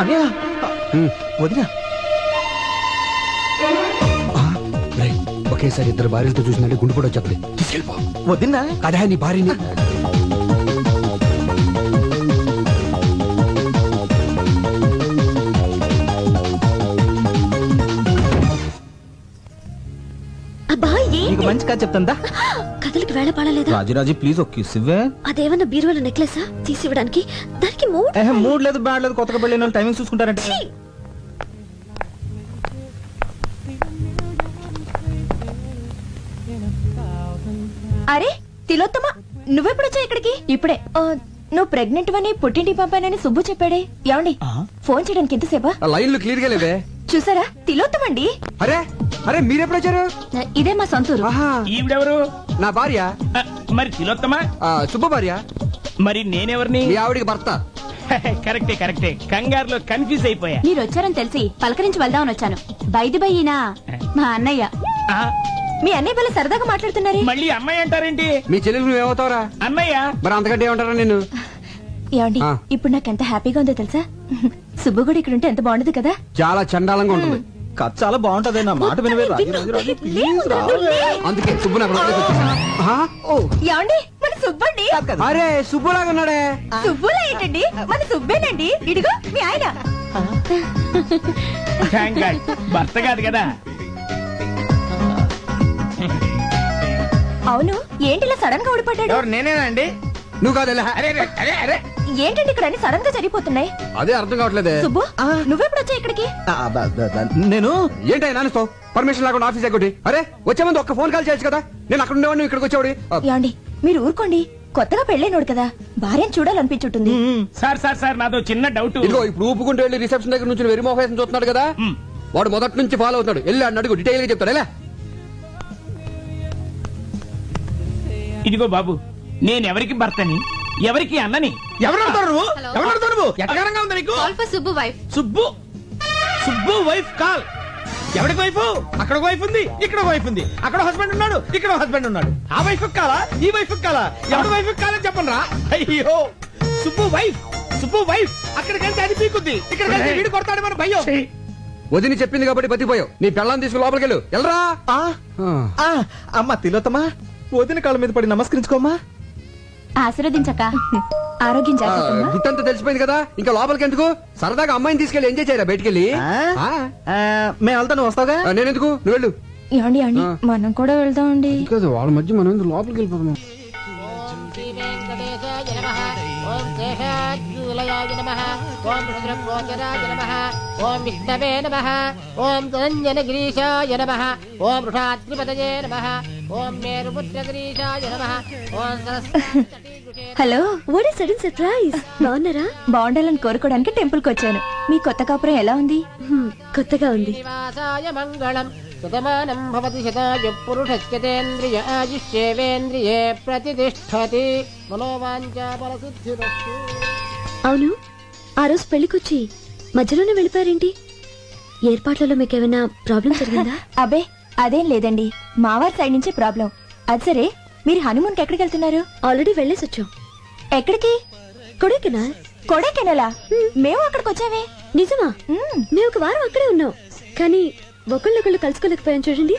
అన్నయ్య, వదినా. ఒకేసారి ఇద్దరు భార్యలతో చూసినట్టే గుండు కూడా చెప్పలే. తీసుకెళ్ళిపో. వదినా అదే నీ భార్యని. అబ్బా, నీకు మంచి కథ చెప్తాందా? కథలకి వేళ పడలేదా? రాజురాజు ప్లీజ్ ఒక కిస్ ఇవ్వే. అదేమన్నా బీరువాల నెక్లెసా తీసివ్వడానికి? దానికి మూడ్ లేదు, బ్యాడ్ లేదు, కొత్తగా పెళ్ళిన టైమింగ్ చూసుకుంటారంటే. అరే తిలోత్తమ, నువ్వెప్పుడొచ్చా ఇక్కడికి? ఇప్పుడే. నువ్వు ప్రెగ్నెంట్ అని పుట్టింటి పంపానని సుబ్బు చెప్పాడే. ఏమండి, ఫోన్ చేయడానికి ఎంతసేపా? లైన్లు క్లియర్ గా లేవే. చూసారా, తిలోత్తమండి. అరే అరే మీరెప్పుడు వచ్చారు? ఇదే మా సొంతూరు. ఆహా, ఈవిడెవరు? నా భార్య. మరి తిలోత్తమా? సుబ్బ భార్య. మరి నేనెవరిని? మీ ఆవిడికి భర్త. కరెక్టే కంగారులో కన్ఫ్యూజ్ అయిపోయా. మీరు వచ్చారని తెలిసి పలకరించి వెళ్దామని వచ్చాను. బైది బయ్యినా మా అన్నయ్య. మీ అన్నయ్య వల్ల సరదాగా మాట్లాడుతున్నారే. మళ్ళీ అమ్మాయి అంటారేంటి? మీ చెల్లెలు నువ్వేమవుతావురా? అన్నయ్య. మరి అంతకంటే ఏమంటారా నిన్ను? ఏమండి, ఇప్పుడు నాకు ఎంత హ్యాపీగా ఉందో తెలుసా? సుబ్బు కూడా ఇక్కడ ఉంటే ఎంత బాగుండదు కదా? చాలా చండాలంగా ఉంటుంది. కథ చాలా బాగుంటది, నా మాట వినవే. రాజు ప్లీజ్ రా. అందుకే సుబ్బు నాకు లోపలికి వచ్చేసాడు. ఆహా, ఏమండి, మన సుబ్బండి. అరే సుబ్బులాగా ఉన్నాడే. సుబ్బులా ఏంటండి, మన సుబ్బేనండి. ఇడిగో మీ ఆయన. భర్త కాదు కదా. అవును, ఏంటి ఇలా సడన్ గా ఊడిపడ్డాడు? ఎవరు? నేనేనండి. నువ్వు కాదు. ఏంటండి ఇక్కడ అన్ని సడన్ గా జరిగిపోతున్నాయి? అదే అర్థం కావట్లేదే. సుబ్బు, నువ్వెప్పుడు వచ్చా ఇక్కడికి? నేను ఏంటో నాన్నతో పర్మిషన్ లేకుండా ఆఫీస్ ఎక్కటి? అరే వచ్చే ముందు ఒక్క ఫోన్ కాల్ చేయొచ్చు కదా. నేను అక్కడ ఉండేవాడిని, ఇక్కడికి వచ్చేవాడి. ఏమండి, మీరు ఊరుకోండి. కొత్తగా పెళ్ళైనోడు కదా, భార్యను చూడాలనిపించుంటుంది. సార్ నాదో చిన్న డౌట్. ఇదిగో ఇప్పుడు ఊపుకుంటూ వెళ్ళి రిసెప్షన్ దగ్గర నుంచి వెరీ మోహేసం చూస్తున్నాడు కదా, వాడు మొదటి నుంచి ఫాలో అవుతున్నాడు. వెళ్ళి అన్న అడుగు, డీటెయిల్ గా చెప్తాడు. ఎలా? ఇదిగో బాబు, నేనెవరికి భర్తని, ఎవరికి అన్నని? ఎవరు నువ్వు? ఎవరు నువ్వు? ఎట్టగరంగా ఉంది నీకు? Subbu wife. Subbu wife call. ఎవరికి వైఫ్? అక్కడ వైఫ్ ఉంది, ఇక్కడ వైఫ్ ఉంది, అక్కడ హస్బెండ్ ఉన్నాడు, ఇక్కడ హస్బెండ్ ఉన్నాడు. ఆ వైఫ్ కాలా, ఈ వైఫ్ కాలా, ఎవరి వైఫ్ కాలని చెప్పండి రా. అయ్యో సుబ్బు వైఫ్, సుబ్బు వైఫ్. అక్కడికి వెళ్తే అది పీకుద్ది, ఇక్కడికి వెళ్తే వీడు కొడతాడు మన భయ్యో. వదిని చెప్పింది కాబట్టి బతిపోయావు. నీ పెళ్ళాన్ని తీసుకుని లోపలికి వెళ్ళు. వెళ్ళరా. అమ్మా తిలోత్తమా, వదిన కాళ్ళ మీద పడి నమస్కరించుకోమ్మా. ఆశీర్వదించక. ఆరోగ్యం జాగ్రత్త. గుట్టంతా తెలిసిపోయింది కదా, ఇంకా లోపలికి ఎందుకు? సరదాగా అమ్మాయిని తీసుకెళ్లి ఎంజాయ్ చేయరా బయటికెళ్ళి. మేము వెళ్తాను, వస్తావుగా? నేనెందుకు, నువ్వు వెళ్ళు. ఏమండి అండి, మనం కూడా వెళ్దామండి. వాళ్ళ మధ్య మనం ఎందుకు లోపలికి వెళ్ళిపోతాం? ఓం శేషాద్యూలయాయ నమః, ఓం రుద్రగోచరాయ నమః, ఓం విష్ణవే నమః, ఓం ధనంజనగిరీశాయ నమః, ఓం వృషాద్రిపతయే నమః, ఓం మేరుపుత్రగిరీశాయ నమః, ఓం Saraswati. Hello, what is sudden surprise? బాగున్నారా? బాగుండాలని కోరుకోవడానికి టెంపుల్ కి వచ్చాను. మీ కొత్త కాపురం ఎలా ఉంది? కొత్తగా ఉంది. శ్రీనివాసాయ మంగళం. శతమానం భవతి శతాయ పురుషస్యతేంద్రియ ఆయుష్యేవేంద్రియే ప్రతిష్టతి. మనోవాంఛా ఫలసిద్ధిరస్తు. అవును, ఆ రోజు పెళ్లికొచ్చి మధ్యలోనే వెళ్ళిపోయారేంటి? ఏర్పాట్లలో మీకేమైనా ప్రాబ్లం జరిగిందా? అబే అదేం లేదండి, మావారి సైడ్ నుంచి ప్రాబ్లం. అది సరే, మీరు హనుమూన్ కి ఎక్కడికి వెళ్తున్నారు? ఆల్రెడీ వెళ్ళేసి వచ్చాం. ఎక్కడికి? కొడైకెనాల్. కొడైకెనాలా? మేము అక్కడికి వచ్చామే. నిజమా? మేము ఒక వారం అక్కడే ఉన్నాం, కానీ ఒకళ్ళొకళ్ళు కలుసుకోలేకపోయాం చూడండి.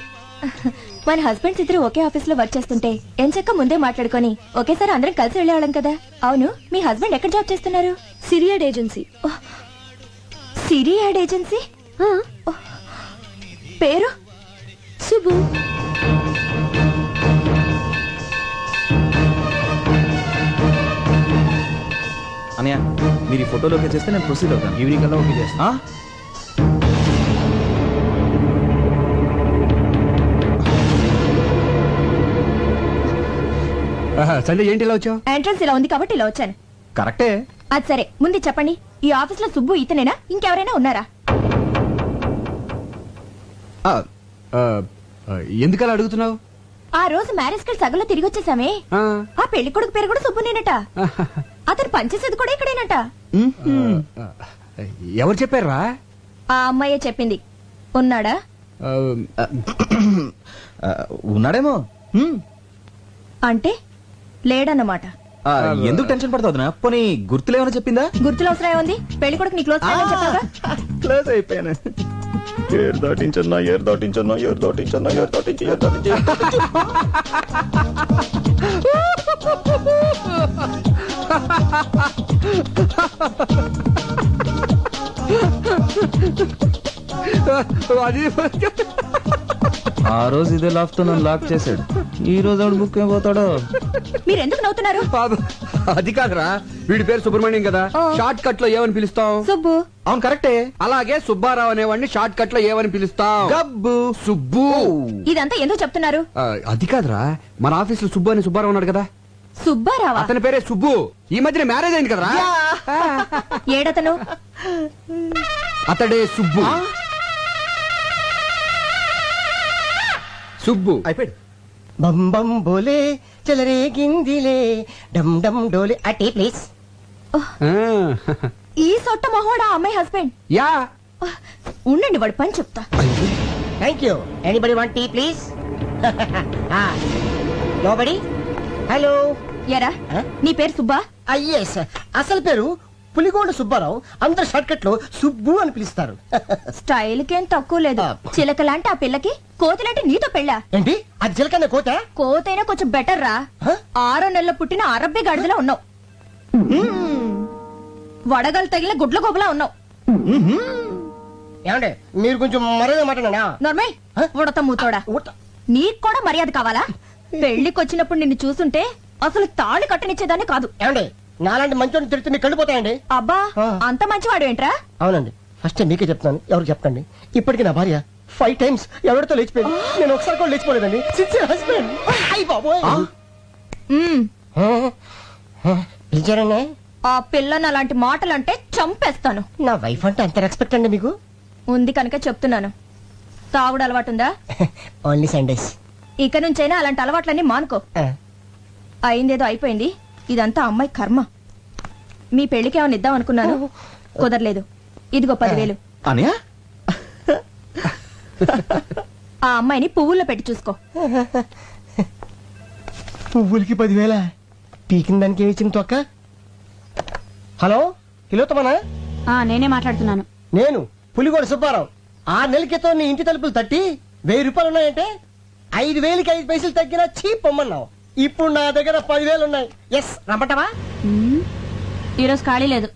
మన హస్బెండ్స్ ఇద్దరు ఒకే ఆఫీస్ లో వర్క్ చేస్తుంటే ఎంచక్క ముందే మాట్లాడుకొని ఒకేసారి అందరం కలిసి వెళ్ళేవాళ్ళం కదా. అవును, మీ హస్బెండ్ ఎక్కడ జాబ్ చేస్తున్నారు? సిరియాడ్ ఏజెన్సీ. సిరియాడ్ ఏజెన్సీ? పేరు? శుభు. అనయ్య, మీరు ఈ ఫోటోలో ఓకే చేస్తే నేను ప్రొసీడ్ అవుతాను. ఈవినింగ్ కల్లా ఓకే చేస్తా. సండే ఏంటి ఇలా వచ్చావు? ఎంట్రన్స్ ఇలా ఉంది కాబట్టి ఇలా వచ్చాను. కరెక్టే. అది సరే, ముందు చెప్పండి, ఈ ఆఫీస్ లో సుబ్బు ఇతనేనా, ఇంకెవరైనా ఉన్నారా? ఎందుకు అలా అడుగుతున్నావు? ఆ రోజు మ్యారేజ్ కి సగంలో తిరిగి వచ్చేసామే. ఆ పెళ్లి కొడుకు పేరు కూడా సుబ్బునేనట. అతను పనిచేసేది కూడా ఇక్కడేనట. ఎవరు చెప్పారా? ఆ అమ్మాయే చెప్పింది. ఉన్నాడా? ఉన్నాడేమో. అంటే లేడన్నమాట. ఎందుకు టెన్షన్ పడతావునా? పోనీ గుర్తులేమని చెప్పిందా? గుర్తులు అవసరం ఏముంది? పెళ్లి కొడుకు నీ క్లోజ్ ఫ్రెండ్ అని చెప్పాగా. క్లోజ్ అయిపోయాను. ఏర్ దాటించన్నా, ఏర్ దాటించన్నా, ఏర్ దాటించన్నా, ఏర్ దాటించి, ఏర్ దాటించి. ఆ రోజు ఇదే లాక్ తో నన్ను లాక్ చేశాడు. ఈ రోజు ఆవిడ బుక్ అయిపోతాడు. మీరు ఎందుకు నవ్వుతున్నారు? అది కాదురా, వీడి పేరు సుబ్రహ్మణ్యం కదా, షార్ట్ కట్ లో ఏమని పిలుస్తాం? సుబ్బు. అవును, కరెక్టే. అలాగే సుబ్బారావు అనేవాడిని షార్ట్ కట్ లో ఏమని పిలుస్తాం? గబ్బు. సుబ్బు. ఇదంతా ఎందుకు చెప్తున్నారు? అది కాదురా, మన ఆఫీస్ లో సుబ్బు అని సుబ్బారావు ఉన్నాడు కదా. సుబ్బారావా? అతని పేరే సుబ్బు. ఈ మధ్యన మ్యారేజ్ అయింది కదరా. ఏడతను? అతడే సుబ్బు. సుబ్బు అయిపోయాడు. బం బం బోలే చలరే గిందిలే డమ్ డమ్ డోలే అటే ప్లీజ్. ఈ సొట్ట మొహోడా అమ్మాయి హస్బెండ్? యా. ఉండండి, వాడు పని చెప్తా. Thank you. Anybody want tea please? Nobody. Hello. ఎరా, నీ పేరు సుబ్బా? ఎస్, అసలు పేరు పులిగోండ సుబ్బారావు. అందరు షార్ట్ కట్ లో సుబ్బు అని పిలుస్తారు. స్టైల్ కేం తక్కువ లేదు. చిలక లాంటి ఆ పిల్లకి కోతిలాంటి నీతో పెళ్ళా? ఏంటి, అది చిలకన్న కోత? కోతైనా కొంచెం బెటర్ రా. 6 నెలలు పుట్టిన అరబ్బీ గడిదలా ఉన్నావు. వడగలు తగిలిన గుడ్ల గోబలా ఉన్నావు. ఏమంటే మీరు కొంచెం మర్యాద మాట్లాడా? నార్మల్ ఉడత మూతోడా. నీకు కూడా మర్యాద కావాలా? పెళ్లికి వచ్చినప్పుడు నిన్ను చూసుంటే అసలు తాళి కట్టనిచ్చేదాన్ని కాదు. ఏమండి, నాలాంటి మంచోని తిడితే మీకు కళ్ళిపోతాయండి. అబ్బా, అంత మంచివాడు ఏంట్రా? అవునండి, ఫస్ట్ మీకే చెప్తాను, ఎవరు చెప్పండి. ఇప్పటికి నా భార్య 5 times ఎవరితో లేచిపోయింది. నేను ఒకసారి కూడా లేచిపోలేదండి. Sincere husband. అయ్య బాబోయ్. పిలిచారండి? ఆ పిల్లని అలాంటి మాటలంటే చంపేస్తాను. నా వైఫ్ అంటే అంత రెస్పెక్ట్ అండి మీకు? ఉంది కనుక చెప్తున్నాను. తాగుడు అలవాటుందా? Only Sundays. ఇక నుంచైనా అలాంటి అలవాట్లన్నీ మానుకో. అయిందేదో అయిపోయింది. ఇదంతా అమ్మాయి కర్మ. మీ పెళ్లికి ఏమైనా ఇద్దాం అనుకున్నాను, కుదరలేదు. ఇదిగో 10,000. అనయా, ఆ అమ్మాయిని పువ్వుల్లో పెట్టి చూసుకో. పువ్వులకి 10,000 పీకిన దానికి ఏమి ఇచ్చింది తొక్క? హలో తిలోత్తమనా? నేనే మాట్లాడుతున్నాను. నేను పులిగోడ సుబ్బారావు. 6 నెలల క్రితం నీ ఇంటి తలుపులు తట్టి 1000 రూపాయలు ఉన్నాయంటే 5,000కి 5 పైసలు తగ్గినా చీప్ పొమ్మన్నావు. ఇప్పుడు నా దగ్గర 10,000 ఉన్నాయి. ఎస్ రమ్మంటావా? ఈరోజు ఖాళీ లేదు.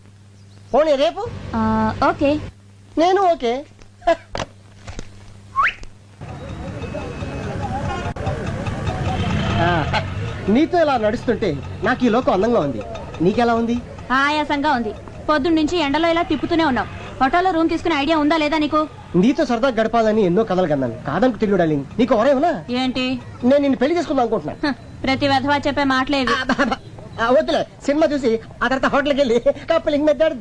పోనీ రేపు? ఓకే. నేను ఓకే. నీతో ఇలా నడుస్తుంటే నాకు ఈ లోకం అందంగా ఉంది. నీకెలా ఉంది? ఆయాసంగా ఉంది. పొద్దున్న నుంచి ఎండలో ఇలా తిప్పుతూనే ఉన్నావు. హోటల్లో రూమ్ తీసుకునే ఐడియా ఉందా లేదా నీకు? నీతో సరదా గడపాలని ఎన్నో కథలు కన్నాను. కాదనుకు తెలియదు డార్లింగ్. నీకు ఎవరేమన్నా? ఏంటి? నేను నిన్ను పెళ్లి చేసుకుందాం అనుకుంటున్నాను. ప్రతి వెధవా చెప్పే మాటలేవి. వద్దులే, సినిమా చూసి ఆ తర్వాత హోటల్కి వెళ్ళి కప్పులింగ్ మెథడ్.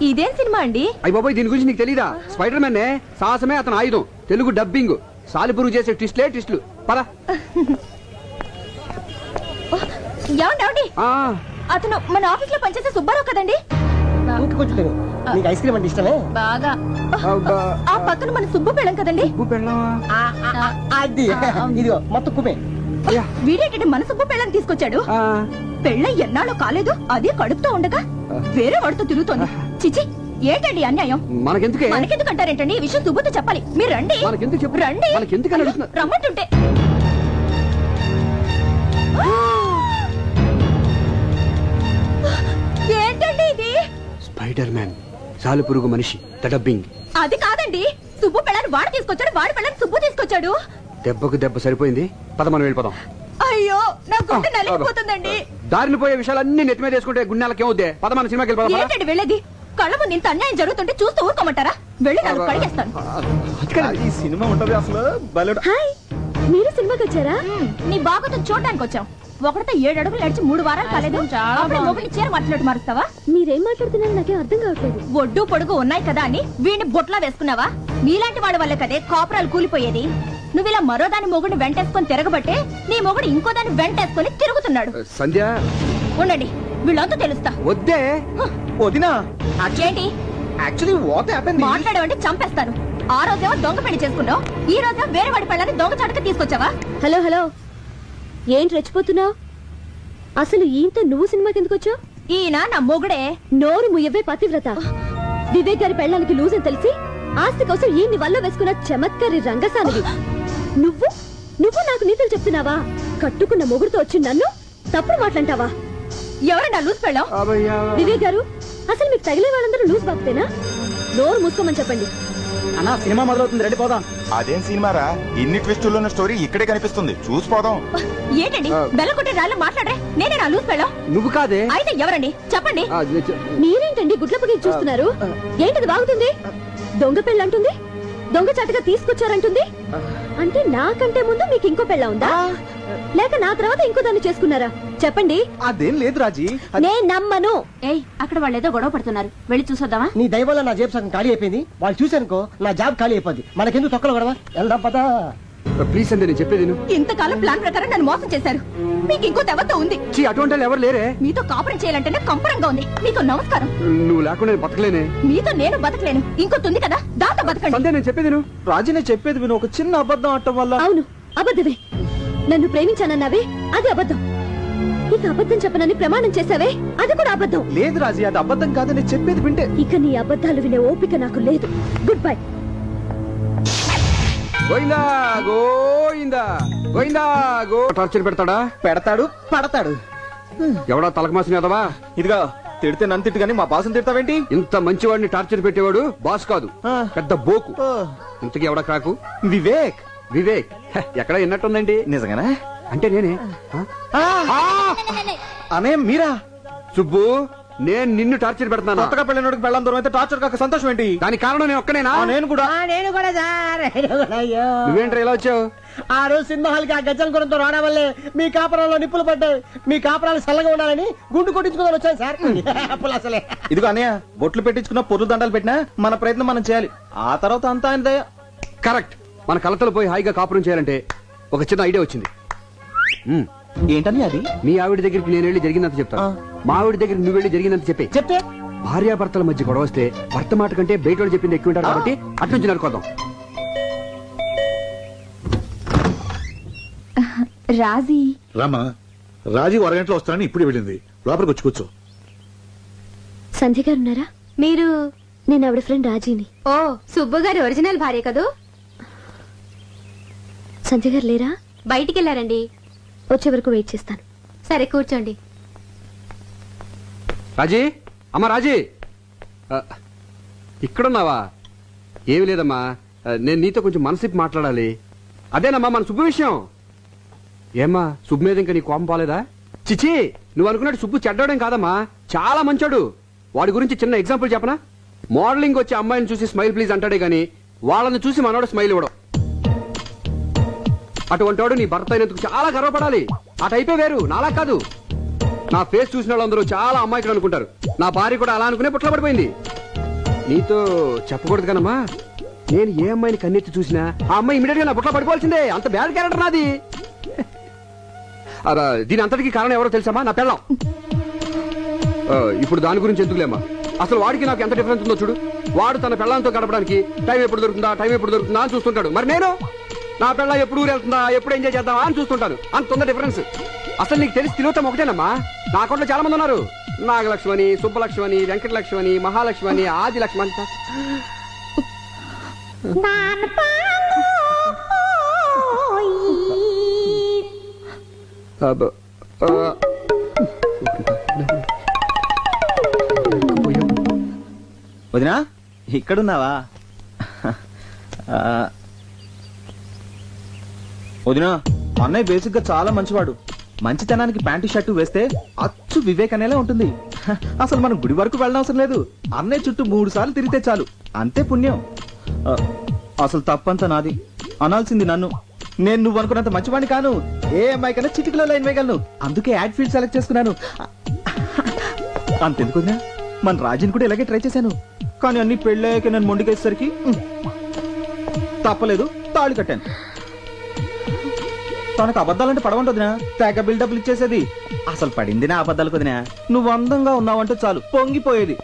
ఇదేం సినిమా అండి? అయ్య బాబాయ్, దీని గురించి నీకు తెలీదా? స్పైడర్ మ్యాన్ సాహసమే అతను ఆయుధం. తెలుగు డబ్బింగ్. సాలిపురుగు చేసే ట్విస్టులు. పద. ఏమండి, అతను మన ఆఫీస్ లో పనిచేసే సుబ్బారావు కదండి? కొంచెం నీకు ఐస్ క్రీమ్ అంటే ఇష్టమే? బాగా. ఆ పక్కన మన సుబ్బు పెళ్ళం కదండి? అది ఇదిగో మొత్తం కుమే. వీడేంటంటే మన సుబ్బు పెళ్ళని తీసుకొచ్చాడు. పెళ్ళ ఎన్నాళ్ళు కాలేదు, అదే కడుపుతో ఉండగా వేరే వాడితో తిరుగుతోంది. చిచి, ఏంటండి అన్యాయం? మనకెందుకంటారేంటండి? ఈ విషయం సుబ్బుతో చెప్పాలి. మీరు రండి. రండి. రమ్మంటుంటే ఏంటండి ఇది? స్పైడర్ మ్యాన్, సాలిపురుగు మనిషి, ద డబ్బింగ్. అది కాదండి, సుబ్బు పెళ్ళని వాడు తీసుకొచ్చాడు, వాడి పెళ్ళని సుబ్బు తీసుకొచ్చాడు. దెబ్బకు దెబ్బ సరిపోయింది. పద, మనం వెళ్ళిపోదాం. అయ్యో, నా గుండె నలిగిపోతుందండి. దారిని పోయే విషయాలన్నీ నెత్తి మీద వేసుకుంటే గుండెలకి ఏమవుద్ది? పద, మన సినిమాకి వెళ్ళిపోదాం. ఏంటండి వెళ్ళేది? కళ్ళ ముందు ఇంత అన్యాయం జరుగుతుంటే చూస్తూ ఊరుకోమంటారా? వెళ్ళి నన్ను కడిగేస్తాను. ఈ సినిమా ఉంటది అసలు. హాయ్, మీరు సినిమాకి వచ్చారా? నీ బాగుతో చూడడానికి వచ్చాం. ఒకటితో 7 అడుగులు నడిచి 3 వారాలు కాలేదు. ఒకటి చీర మాట్లాడు మారుస్తావా? మీరేం మాట్లాడుతున్నారో నాకే అర్థం కావట్లేదు. ఒడ్డు పొడుగు ఉన్నాయి కదా అని వీడిని బొట్లా వేసుకున్నావా? నీలాంటి వాడి వల్ల కదే కాపురాలు కూలిపోయేది. నువ్వు ఇలా మరో దాని మొగుడిని వెంటేసుకొని తిరగబట్టే నీ మొగుడు ఇంకో దాన్ని వెంటేసుకొని తిరుగుతున్నాడు. సంధ్య, ఉండండి, వీళ్ళంతా తెలుస్తా. వద్దే. వదినా, ఏంటి యాక్చువల్లీ వాట్ హ్యాపెండ్? మాట్లాడవంటే చంపేస్తాను. ఆ రోజేమో దొంగ పెళ్లి చేసుకున్నావు, ఈ రోజు వేరే వాడి పెళ్ళని దొంగ చాటుకు తీసుకొచ్చావా? హలో హలో, ఏంటి రెచ్చిపోతున్నావు? అసలు ఈయంతో నువ్వు సినిమాకి ఎందుకు వచ్చావు? ఈయన నా మొగుడే. నోరు ముయ్యవే పతివ్రత. వివేక్ గారి పెళ్ళానికి లూజ్ అని తెలిసి ఆస్తి కోసం ఈ వల్ల వేసుకున్న చమత్కారి రంగసానివి. నువ్వు నాకు నీతులు చెప్తున్నావా? కట్టుకున్న మొగుడుతో వచ్చి నన్ను తప్పుడు మాట్లాంటావా? ఎవరన్నా లూజ్ పెళ్ళాం? వివేక్ గారు, అసలు మీకు తగిలే వాళ్ళందరూ లూజ్ బాబుతేనా? నోరు మూసుకోమని చెప్పండి. అన్నా, సినిమా మొదలవుతుంది, రెడీ పోదాం. అదేం సినిమారా? ఇన్ని ట్విస్టుల్లో ఉన్న స్టోరీ ఇక్కడే కనిపిస్తుంది. చూసిపోదాం. ఏంటండి బెల్లకొట్టే రాళ్ళు మాట్లాడే? నేనే నా లూజ్ పెళ్ళాం? నువ్వు కాదే. అయితే ఎవరండి చెప్పండి. మీరేంటండి గుడ్లపగి చూస్తున్నారు? ఏంటిది బాగుతుంది? దొంగ పెళ్ళంటుంది, దొంగ చాటుగా తీసుకొచ్చారంటుంది. అంటే నాకంటే ముందు మీకు ఇంకో పెళ్ళ ఉందా, లేక నా తర్వాత ఇంకో దాన్ని చేసుకున్నారా? చెప్పండి. అదేం లేదు రాజీ, నేను నమ్మను. ఏయ్, అక్కడ వాళ్ళు ఏదో గొడవ పడుతున్నారు, వెళ్ళి చూసొద్దామా? నీ దయ వల్ల నా జేబు సగం ఖాళీ అయిపోయింది. వాళ్ళు చూసానుకో నా జాబ్ ఖాళీ అయిపోద్ది. మనకెందుకు తొక్కలు గొడవ? వెళ్దాం పదా. ప్లీజ్ అండి, నేను చెప్పేది. ఇంతకాలం ప్లాన్ ప్రకారం నన్ను మోసం చేశారు. మీకు ఇంకో దేవత ఉంది. అటువంటి వాళ్ళు ఎవరు లేరే. మీతో కాపురం చేయాలంటేనే కంపరంగా ఉంది. మీకు నమస్కారం. నువ్వు లేకుండా నేను బతకలేనే. మీతో నేను బతకలేను. ఇంకోతుంది కదా, దాంతో బతకండి. నేను చెప్పేది రాజీ, నేను చెప్పేది విను. ఒక చిన్న అబద్ధం ఆడటం వల్ల. అవును, అబద్ధమే. నన్ను ప్రేమించానన్నావే, అది అబద్ధం. ఇక అబద్ధం చెప్పనని ప్రమాణం చేసావే, అది కూడా అబద్ధం. లేదు రాజీ, అది అబద్ధం కాదని చెప్పేది వింటే. ఇక నీ అబద్ధాలు వినే ఓపిక నాకు లేదు. Good bye. గోయిందా గోయిందా గోయిందా గో. టార్చర్ పెడతాడు పడతాడు. ఎవడా తలకమాసిన ఎదవా? ఇదిగా తిడితే నన్ను తిట్టు కానీ మా బాసుని తిడతావేంటి? ఇంత మంచివాడిని టార్చర్ పెట్టేవాడు బాస్ కాదు, పెద్ద బోకు. ఇంతకీ ఎవడా క్రాకు? వివేక్. వివేక్ ఎక్కడ విన్నట్టుందండి? నిజంగానా? అంటే నేనే. అనే మీరా? సుబ్బు, నేను నిన్ను టార్చర్ పెడతాను. కొత్తగా పెళ్ళినోడికి పెళ్ళం దూరం అయితే టార్చర్ కాక సంతోషం ఏంటి? దానికి కారణం నేను ఒక్కనేనా? నేను కూడా సార్. నువ్వేంట్రా ఇలా వచ్చావు? ఆ రోజు సినిమా హాల్కి ఆ గజ్జల గురంతో రావడం వల్లే మీ కాపురాల్లో నిప్పులు పడ్డాయి. మీ కాపురాలు చల్లగా ఉండాలని గుండు కొట్టించుకుని వచ్చాను సార్. అసలే ఇదిగో అన్నయ్య, బొట్లు పెట్టించుకున్న పొర్లు దండాలు పెట్టినా మన ప్రయత్నం మనం చేయాలి. ఆ తర్వాత అంతా ఆయన దయ. కరెక్ట్. మన కలతలు పోయి హాయిగా కాపురం చేయాలంటే ఒక చిన్న ఐడియా వచ్చింది. ఏంటని అది? మీ ఆవిడ దగ్గరికి నేను వెళ్ళి జరిగినంత చెప్తాను, మా ఆవిడ దగ్గరికి నువ్వు వెళ్ళి జరిగినంత చెప్తే భార్యాభర్తల మధ్య గొడవ వస్తే భర్త మాట కంటే బయట వాళ్ళు చెప్పింది ఎక్కువ ఉంటారు కాబట్టి అట్నుంచి నడుకోదాం. రాజీ రామా, రాజీ అరగంటలో వస్తానని ఇప్పుడే వెళ్ళింది. లోపలికి వచ్చి కూర్చో. సంధ్య గారు ఉన్నారా? మీరు? నేను ఆవిడ ఫ్రెండ్ రాజీని. ఓ, సుబ్బు గారి ఒరిజినల్ భార్య కదూ? సంధ్య గారు లేరా? బయటికి వెళ్ళారండి. వచ్చే వరకు వెయిట్ చేస్తాను. సరే కూర్చోండి. రాజీ, అమ్మ రాజీ, ఇక్కడున్నావా? ఏమి లేదమ్మా, నేను నీతో కొంచెం మనసిప్పి మాట్లాడాలి. అదేనమ్మా మన సుబ్బు విషయం. ఏమ్మా, సుబ్బు మీద ఇంకా నీ కోపం పోలేదా? చిచి, నువ్వు అనుకున్నట్టు సుబ్బు చెడ్డాడేం కాదమ్మా, చాలా మంచోడు. వాడి గురించి చిన్న ఎగ్జాంపుల్ చెప్పనా? మోడలింగ్ వచ్చి అమ్మాయిని చూసి స్మైల్ ప్లీజ్ అంటాడే గాని వాళ్ళని చూసి మనోడు స్మైల్ ఇవ్వడం. అటువంటి వాడు నీ భర్త అయినందుకు చాలా గర్వపడాలి. ఆ టైపే వేరు, నాలా కాదు. నా ఫేస్ చూసిన వాళ్ళందరూ చాలా అమ్మాయికులు అనుకుంటారు. నా భార్య కూడా అలా అనుకునే పుట్ల పడిపోయింది. నీతో చెప్పకూడదు కనమ్మా, నేను ఏ అమ్మాయిని కన్నెత్తి చూసినా ఆ అమ్మాయి ఇమీడియట్ గా నా పుట్ల పడిపోవాల్సిందే. అంత బ్యాడ్ క్యారెక్టర్ నాది. దీని అంతటికి కారణం ఎవరో తెలుసామా? నా పెళ్ళం. ఇప్పుడు దాని గురించి ఎందుకులేమ్మా, అసలు వాడికి నాకు ఎంత డిఫరెన్స్ ఉందో చూడు. వాడు తన పెళ్ళంతో గడపడానికి టైం ఎప్పుడు దొరుకుతుందా అని చూస్తుంటాడు. మరి నేను నా పెళ్ళ ఎప్పుడు ఊరు వెళ్తుందా, ఎప్పుడు ఎంజాయ్ చేద్దామా అని చూస్తుంటాను. అంత ఉంది డిఫరెన్స్. అసలు నీకు తెలిసి తిలోత్తం ఒకటేనమ్మా. నా అకౌంట్లో చాలా మంది ఉన్నారు. నాగలక్ష్మణి, సుబ్బలక్ష్మణి, వెంకటలక్ష్మణి, మహాలక్ష్మణి, ఆది లక్ష్మణి. వదినా, ఇక్కడున్నావా? వదినా, అన్నయ్య బేసిక్ గా చాలా మంచివాడు. మంచితనానికి ప్యాంటు షర్టు వేస్తే అచ్చు వివేక్ అనేలా ఉంటుంది. అసలు మనం గుడి వరకు వెళ్ళనవసరం లేదు. అన్నయ్య చుట్టూ 3 సార్లు తిరిగితే చాలు, అంతే పుణ్యం. అసలు తప్పంతా నాది, అనాల్సింది నన్ను. నేను నువ్వు అనుకున్నంత మంచివాడిని కాను. ఏ అమ్మాయి కన్నా చిటికలో లైన్ వేయగలను. అందుకే యాడ్ ఫీల్డ్ సెలెక్ట్ చేసుకున్నాను. అంతెందుకు వదినా, మన రాజుని కూడా ఇలాగే ట్రై చేశాను. కానీ అన్ని పెళ్ళాక నన్ను మొండికేసరికి తప్పలేదు, తాళి కట్టాను. తనకు అబద్ధాలంటే పడవంటదినా, తెగ బిల్డప్లు ఇచ్చేసేది. అసలు పడింది నా అబద్ధాలకు వదినా. నువ్వు అందంగా ఉన్నావంటే చాలు పొంగిపోయేది.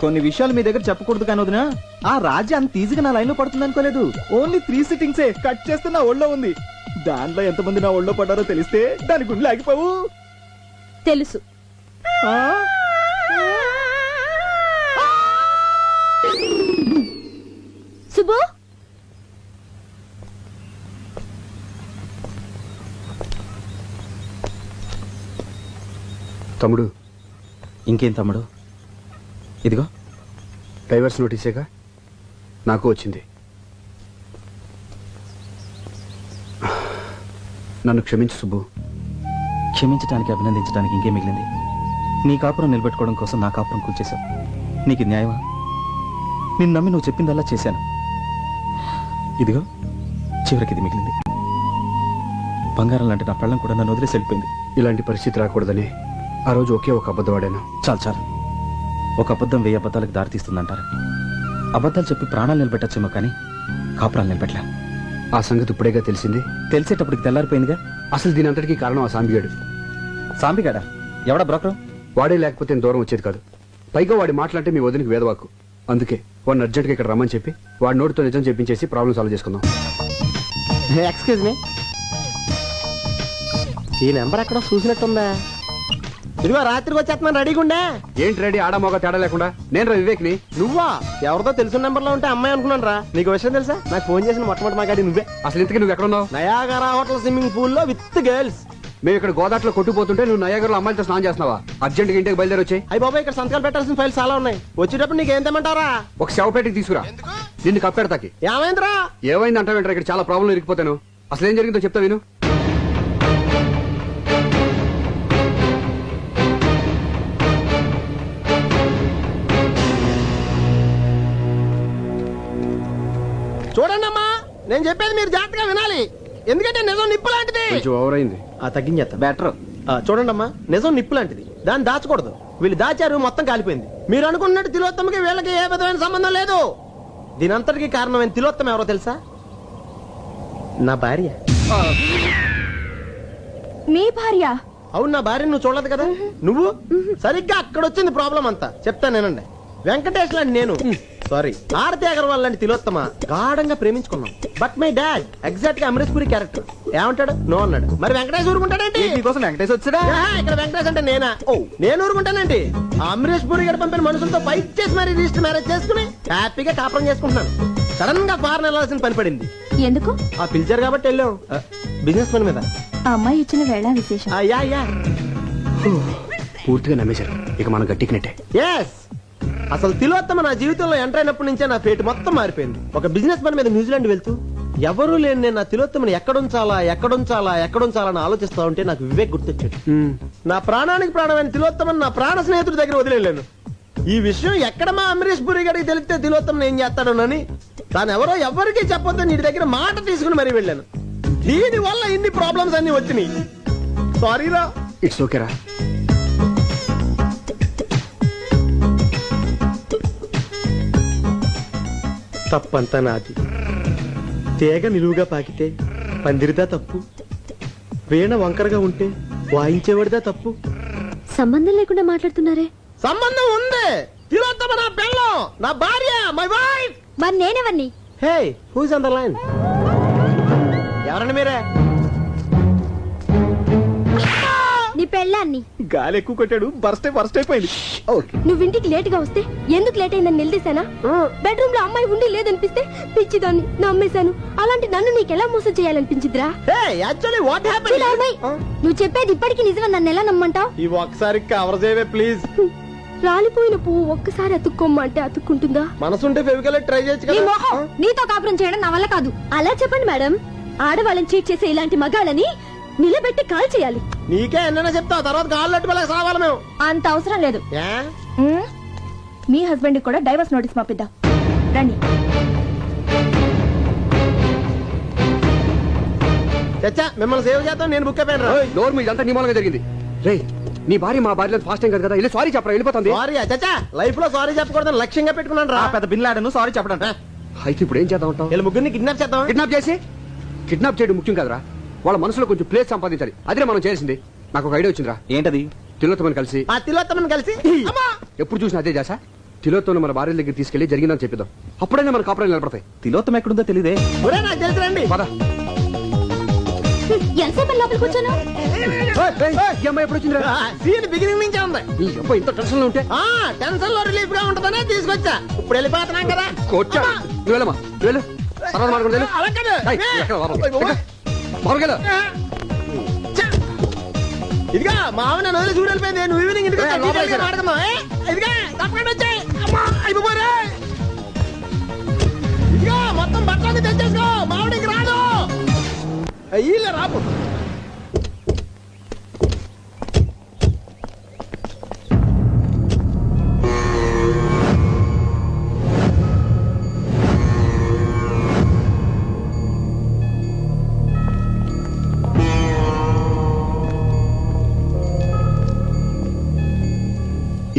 కొన్ని విషయాలు మీ దగ్గర చెప్పకూడదు కానీ వదినా, ఆ రాజు అంత ఈజీగా నా లైన్ లో పడుతుంది అనుకోలేదు. ఓన్లీ 3 సిట్టింగ్సే కట్ చేస్తే నా ఒళ్ళో ఉంది. దాంట్లో ఎంతమంది నా ఒళ్ళో పడ్డారో తెలిస్తే దాని గుండె ఆగిపోవు. తెలుసు. సుబ్బు, తమ్ముడు. ఇంకేం తమ్ముడు? ఇదిగో డైవర్స్ నోటీసేగా నాకు వచ్చింది. నన్ను క్షమించు సుబ్బు. క్షమించడానికి, అభినందించడానికి ఇంకేం మిగిలింది? నీ కాపురం నిలబెట్టుకోవడం కోసం నా కాపురం కూల్చేశావు. నీకు న్యాయమా? నిన్ను నమ్మి నువ్వు చెప్పిందల్లా చేశాను. ఇదిగో చివరికి ఇది మిగిలింది. బంగారం లాంటి నా పెళ్ళం కూడా నన్ను వదిలేసి వెళ్ళిపోయింది. ఇలాంటి పరిస్థితి రాకూడదని ఆ రోజు ఒకే ఒక అబద్ధం ఆడాను. చాలు. ఒక అబద్ధం 1000 అబద్ధాలకు దారితీస్తుందంటారు. అబద్ధాలు చెప్పి ప్రాణాలు నిలబెట్టచ్చేమో కానీ కాపురాలు నిలబెట్టలే. ఆ సంగతి ఇప్పుడేగా తెలిసింది. తెలిసేటప్పటికి తెల్లారిపోయిందిగా. అసలు దీని అంతటికీ కారణం ఆ సాంబిగాడు. సాంబిగాడా? ఎవడా బ్రోకరు? వాడే లేకపోతే దూరం వచ్చేది కాదు. పైగా వాడి మాటలంటే మీ వదినికి వేదవాకు. అందుకే వాడిని అర్జెంట్గా ఇక్కడ రమ్మని చెప్పి వాడి నోటితో నిజం చెప్పించేసి ప్రాబ్లం సాల్వ్ చేసుకుందాం. ఎక్స్క్యూజ్ మీ, ఈ నెంబర్ ఎక్కడ చూసినట్టుందా? ఇదిగో రాత్రికి వచ్చేస్తున్నాను, రెడీగా ఉండే. ఏంటి రెడీ? ఆడమోగ తేడా లేకుండా. నేను రా వివేక్ని. నువ్వా? ఎవరితో తెలిసిన నెంబర్ లో ఉంటే అమ్మాయి అనుకున్నాను రా. నీకు విషయం తెలుసా? నాకు ఫోన్ చేసిన మొట్టమొదటి మాట్లాడి నువ్వే. అసలు ఇంతకీ నువ్వు ఎక్కడున్నావు? నయాగరా హోటల్ స్విమ్మింగ్ పూల్ లో విత్ గర్ల్స్. మేము ఇక్కడ గోదాట్లో కొట్టుకుపోతుంటే నువ్వు నయాగర్లో అమ్మాయిలతో స్నానం చేస్తున్నావా? అర్జెంట్గా ఇంటికి బయలుదేరి వచ్చాయి. అయ్యి బాబాయ్, ఇక్కడ సంతకాలు పెట్టాల్సిన ఫైల్స్ చాలా ఉన్నాయి. వచ్చేటప్పుడు నీకు ఏం తెమ్మంటారా? ఒక శవపేటకి తీసుకురా. నిన్ను కప్పెడతాకి. ఏమైందిరా? ఏమైంది అంటావు? ఇక్కడ చాలా ప్రాబ్లం ఇరికిపోతాను. అసలు ఏం జరిగిందో చెప్తా విను. చూడండి అమ్మా, నేను చెప్పేది మీరు జాగ్రత్తగా వినాలి. ఎందుకంటే నిజం నిప్పు లాంటిది. కొంచెం ఓవర్ అయింది. తగ్గించేస్తా, బెటర్. చూడండి అమ్మా, నిజం నిప్పు లాంటిది, దాన్ని దాచకూడదు. వీళ్ళు దాచారు, మొత్తం కాలిపోయింది. మీరు అనుకున్నట్టు తిలోత్తమకి వీళ్ళకి ఏ విధమైన సంబంధం లేదు. దీనంతటికి కారణమైన తిలోత్తమ ఎవరో తెలుసా? నా భార్య. మీ భార్య? అవును, నా భార్య నువ్వు చూడలేదు కదా. నువ్వు సరిగ్గా అక్కడ వచ్చింది ప్రాబ్లం అంతా. చెప్తాను నేనండి. వెంకటేష్ లాంటి నేను, సారీ ఆరతి అగర్వాల్ లాంటి తిలోత్తమ గాఢంగా ప్రేమించుకున్నాం. బట్ మై డాడ్ ఎగ్జాక్ట్ గా అమరీష్ పురి క్యారెక్టర్. ఏమంటాడు? నో అన్నాడు. మరి వెంకటేష్ ఊరుకుంటాడేంటి? నీకోసం వెంకటేష్ వచ్చాడా? ఇక్కడ వెంకటేష్ అంటే నేనా? ఓ, నేను ఊరుకుంటానండి. అమరీష్ పురి గారు పంపిన మనుషులతో ఫైట్ చేసి మరి రిజిస్టర్ మ్యారేజ్ చేసుకుని హ్యాపీగా కాపురం చేసుకుంటున్నాను. సడన్ గా ఫారెన్ వెళ్ళాల్సిన పని పడింది. ఎందుకు? ఆ పిలిచారు కాబట్టి వెళ్ళాం. బిజినెస్ పని మీద. ఆ అమ్మాయి ఇచ్చిన వేళ విశేషం. యా పూర్తిగా నమ్మేశారు. ఇక మనం గట్టికినట్టే. ఎస్, అసలు తిలోత్తమ నా జీవితంలో ఎంటర్ అయినప్పటి నుంచే నా ఫేట్ మొత్తం మారిపోయింది. ఒక బిజినెస్ పని మీద న్యూజిలాండ్ వెళ్తూ ఎవరూ లేని నేను నా తిలోత్తమని ఎక్కడుంచాలని ఆలోచిస్తా ఉంటే నాకు వివేక్ గుర్తొచ్చాడు. నా ప్రాణానికి ప్రాణమైన తిలోత్తమని నా ప్రాణ స్నేహితుడి దగ్గర వదిలేను. ఈ విషయం ఎక్కడ మా అమరీష్ పురి గారికి తెలిస్తే తిలోత్తమని ఏం చేస్తాడోనని తాను ఎవరికీ చెప్పొద్దు నీ దగ్గర మాట తీసుకుని మరీ వెళ్ళాను. దీని వల్ల ఇన్ని ప్రాబ్లమ్స్ అన్ని వచ్చినాయి. సారీరా. ఇట్స్ ఓకేరా. తప్పంతా నాది. తేగ నిలువుగా పాకితే పందిరిదా తప్పు, వీణ వంకరగా ఉంటే వాయించేవాడిదా తప్పు. సంబంధం లేకుండా మాట్లాడుతున్నారే? సంబంధం ఉంది. తిలోత్తమ నా పెళ్ళం, నా భార్య, మై వైఫ్. మరి నేనెవరిని? హే, హూస్ ఆన్ ద లైన్? ఎవరండి మీరే? నీ పెళ్ళాన్ని. గాలి ఎక్కువ కొట్టాడు, బర్స్ట్ అయిపోయింది. నువ్వు ఇంటికి లేట్ గా వస్తే ఎందుకు లేట్ అయిందని నిలదీశానా? బెడ్రూమ్ లో అమ్మాయి ఉండి లేదనిపిస్తే పిచ్చిదాన్ని నమ్మేశాను. అలాంటి నన్ను నీకెలా మోసం చేయాలనిపించిద్రా? నువ్వు చెప్పేది ఇప్పటికీ నిజమని నన్ను ఎలా నమ్మంటావు? ఈ ఒక్కసారి కవర్ చేయవే ప్లీజ్. రాలిపోయిన పువ్వు ఒక్కసారి అతుక్కోమ్మంటే అతుక్కుంటుందా? మనసుంటే ఫెవికల్ ట్రై చేయొచ్చు నీ మొహం, నీతో కాపురం చేయడం నా వల్ల కాదు. అలా చెప్పండి మేడం. ఆడవాళ్ళని చీట్ చేసే ఇలాంటి మగాళ్ళని నిలబెట్టి కాల్ చేయాలి. నీకే ఎన్నైనా చెప్తావు, తర్వాత కాళ్ళు అట్టుకోలేక సావాలి మేము. అంత అవసరం లేదు. మీ హస్బెండ్ కూడా డైవర్స్ నోటీస్ పంపిద్దాం రండి. చచ్చా, మిమ్మల్ని సేవ్ చేద్దాం. నేను బుక్ అయిపోయాను. డోర్ మీద అంతా నీ మూలంగా జరిగింది. రే, నీ భార్య మా భార్య ఫాస్ట్ టైం కదా, వెళ్ళి సారీ చెప్పరా, వెళ్ళిపోతుంది. సారీ చచ్చా, లైఫ్ లో సారీ చెప్పకూడదని లక్ష్యంగా పెట్టుకున్నాను రా. పెద్ద బిన్ లాడను సారీ చెప్పడం. అయితే ఇప్పుడు ఏం చేద్దాం అంటావు? వీళ్ళ ముగ్గురిని కిడ్నాప్ చేద్దాం. కిడ్నాప్ చేయడం ముఖ్యం కదరా, వాళ్ళ మనసులో కొంచెం ప్లేస్ సంపాదించాలి. అదే మనం చేసింది. నాకు ఒక ఐడియా వచ్చిందిరా. ఏంటది? తిలోత్తమని కలిసి ఎప్పుడు చూసినా అదే చేసా. తిలోత్తమని మన భార్య దగ్గర తీసుకెళ్లి జరిగిందని చెప్పిద్దాం. అప్పుడైనా మన కాపురాలు నిలబడతాయి. తిలోత్తమ ఎక్కడుందో తెలియదే. నాకు తెలుసురండి. పద. ఎంతసేపు లోపలికి వచ్చాను? ఎప్పుడు వచ్చిందిరా? బిగినింగ్ నుంచే ఉంది. ఇంత టెన్షన్ లో ఉంటే టెన్షన్ లో రిలీఫ్ గా ఉంటుందనే తీసుకొచ్చా. ఇప్పుడు వెళ్ళిపోతున్నాం కదా. నువ్వు వెళ్ళమ్మా, వెళ్ళు. తర్వాత మాట్లాడుకుంటే ఇదిగా మా ఆవిడ నన్ను వదిలి చూడలిపోయింది. నువ్వు ఈవినింగ్ ఇంటికి మాట్లాడుతున్నావు. ఇదిగా తప్పకుండా వచ్చాయి. అయిపోరే. ఇదిగా మొత్తం బట్టలకి తెచ్చేసుకో. మావిడికి రాదు. అయ్యిలే రాపు.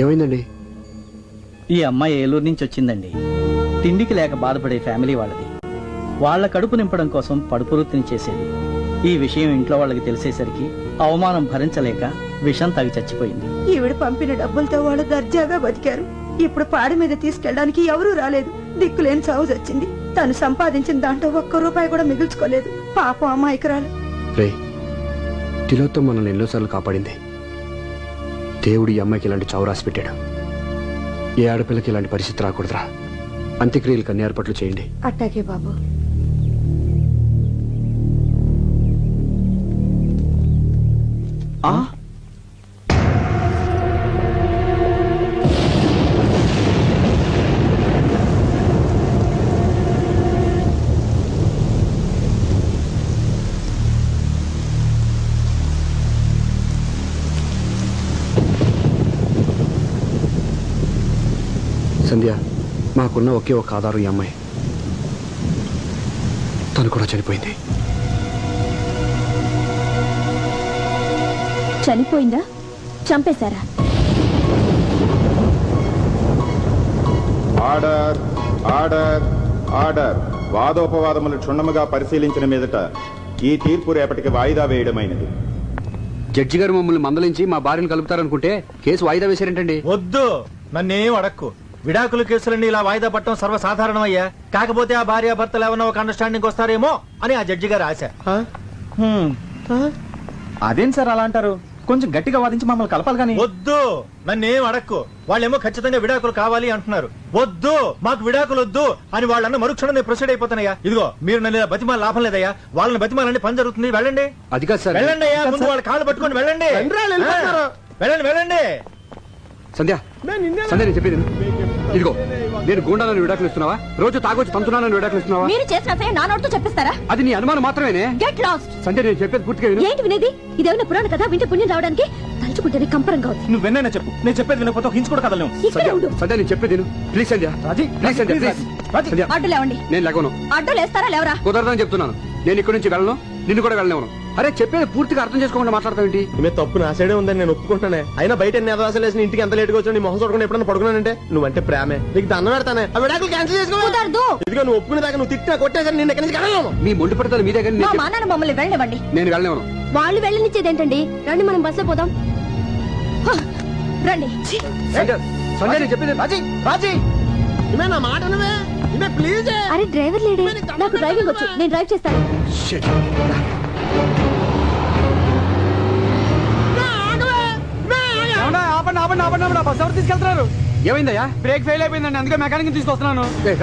ఏమైందండి? ఈ అమ్మాయి ఏలూరు నుంచి వచ్చిందండి. తిండికి లేక బాధపడే ఫ్యామిలీ వాళ్ళది. వాళ్ళ కడుపు నింపడం కోసం పడుపు వృత్తిని చేసేది. ఈ విషయం ఇంట్లో వాళ్ళకి తెలిసేసరికి అవమానం భరించలేక విషం తాగి చచ్చిపోయింది. ఈవిడ పంపిన డబ్బులతో వాళ్ళు దర్జాగా బతికారు. ఇప్పుడు పాడి మీద తీసుకెళ్ళడానికి ఎవరూ రాలేదు. దిక్కులేని చావు వచ్చింది. తను సంపాదించిన దాంట్లో ఒక్క రూపాయి కూడా మిగుల్చుకోలేదు. పాపం అమాయకురాలు. తిలోత్తమ మనల్ని ఎన్నోసార్లు కాపాడింది. దేవుడు ఈ అమ్మాయికి ఇలాంటి చావు రాసి పెట్టాడు. ఏ ఆడపిల్లకి ఇలాంటి పరిస్థితి రాకూడదురా. అంత్యక్రియలకు అన్ని ఏర్పాట్లు చేయండి. అట్టాకే బాబు. సంధ్య, మాకున్న ఒకే ఒక ఆధారం ఈ అమ్మాయి. తను కూడా చనిపోయింది. చనిపోయిందా? చంపేశారా? Order order order. వాదోపవాదములు క్షుణ్ణముగా పరిశీలించిన మీదట ఈ తీర్పు రేపటికి వాయిదా వేయడమైనది. జడ్జి గారు మమ్మల్ని మందలించి మా భార్యను కలుపుతారనుకుంటే కేసు వాయిదా వేశారేంటండి? వద్దు, నన్నేం అడక్కు. విడాకుల కేసులన్నీ ఇలా వాయిదా పట్టడం సర్వసాధారణం అయ్యా. కాకపోతే ఆ భార్య భర్తలు ఏమన్నా ఒక అండర్స్టాండింగ్ వస్తారేమో అని ఆ జడ్జి గారి ఆశ. అదేం సార్ అలా అంటారు? కొంచెం గట్టిగా వాదించి మమ్మల్ని కలపాలి కానీ. వద్దు, నన్నేం అడక్కు. వాళ్ళేమో ఖచ్చితంగా విడాకులు కావాలి అంటున్నారు. వద్దు, మాకు విడాకులు వద్దు అని వాళ్ళన్న మరుక్షణం నేను ప్రొసీడ్ అయిపోతానయ్యా. ఇదిగో మీరు నన్ను బతిమాల లాభం లేదయ్యా. వాళ్ళని బతిమాలని పని జరుగుతుంది. వెళ్ళండి. అది కాదు సార్. వెళ్ళండి అయ్యా, ముందు వాళ్ళ కాళ్ళు పట్టుకొని వెళ్ళండి. వెళ్ళండి వెళ్ళండి. సంధ్య, సంధ్య నేను చెప్పేది ఇదిగో, నేను గూండాలను విడాకులు ఇస్తున్నావా? రోజు తాగొచ్చి తంతున్నానని విడాకులు ఇస్తున్నావా? మీరు చేసిన అసలు నా నోటితో చెప్పిస్తారా? అది నీ అనుమానం మాత్రమేనే. Get lost. సంధ్య, నేను చెప్పేది పూర్తిగా విను. ఏంటి వినేది? ఇదేమైనా పురాణ కథ? వింటే పుణ్యం రావడానికి తలుచుకుంటేనే కంపరంగా ఉంది. నువ్వు వెన్నైనా చెప్పు, నేను చెప్పేది వినకపోతే హింస కూడా కదలేము. ఇక్కడే ఉండు. సంధ్య, నేను చెప్పేది విను. Please Sandhya. Raji, please Sandhya, please. Sandhya, అడ్డు లేవండి. నేను లేకను. అడ్డు లేస్తారా లేవరా? కుదరదని చెప్తున్నాను. నేను ఇక్కడి నుంచి వెళ్ళను, నిన్ను కూడా వెళ్ళనివ్వను. అరే, చెప్పేది పూర్తిగా అర్థం చేసుకోకుండా మాట్లాడతావేంటి? ఈమె తప్పు నా సైడే ఉందని నేను ఒప్పుకుంటానే. అయినా బయట ఎన్ని అదవాసాలు వేసిన ఇంటికి ఎంత లేట్గా వచ్చి నీ మొహం చూడకుండా ఎప్పుడన్నా పడుకున్నానంటే నువ్వంటే ప్రేమే. నీకు దండం పెడతానే. ఆ విడాకులు క్యాన్సిల్ చేసుకో. ఇదిగో, నువ్వు ఒప్పుకునే దాకా నువ్వు తిట్టినా కొట్టేసరి నేను ఎక్కడి నుంచి కలగలను. మీ మొండి పడతాను మీ దగ్గర. మా నాన్న మమ్మల్ని వెళ్ళనివ్వండి. నేను వెళ్ళనివ్వను. వాళ్ళు వెళ్ళనిచ్చేదేంటండి? రండి, మనం బస్సులో పోదాం. రండి. సంధ్య, సంధ్య, నేను చెప్పేది. రాజీ, రాజీ, ఈమె నా మాట నువ్వే. ఈమె ప్లీజ్. అరే డ్రైవర్ లేడే? నాకు డ్రైవింగ్ వచ్చు, నేను డ్రైవ్ చేస్తాను. ఆపండి ఆపండి ఆపండి ఆపండి. బస్ ఎవరు తీసుకెళ్తున్నారు? ఏమైందయ్యా? బ్రేక్ ఫెయిల్ అయిపోయిందండి, అందుకే మెకానిక్ తీసుకొస్తున్నాను. బ్రేక్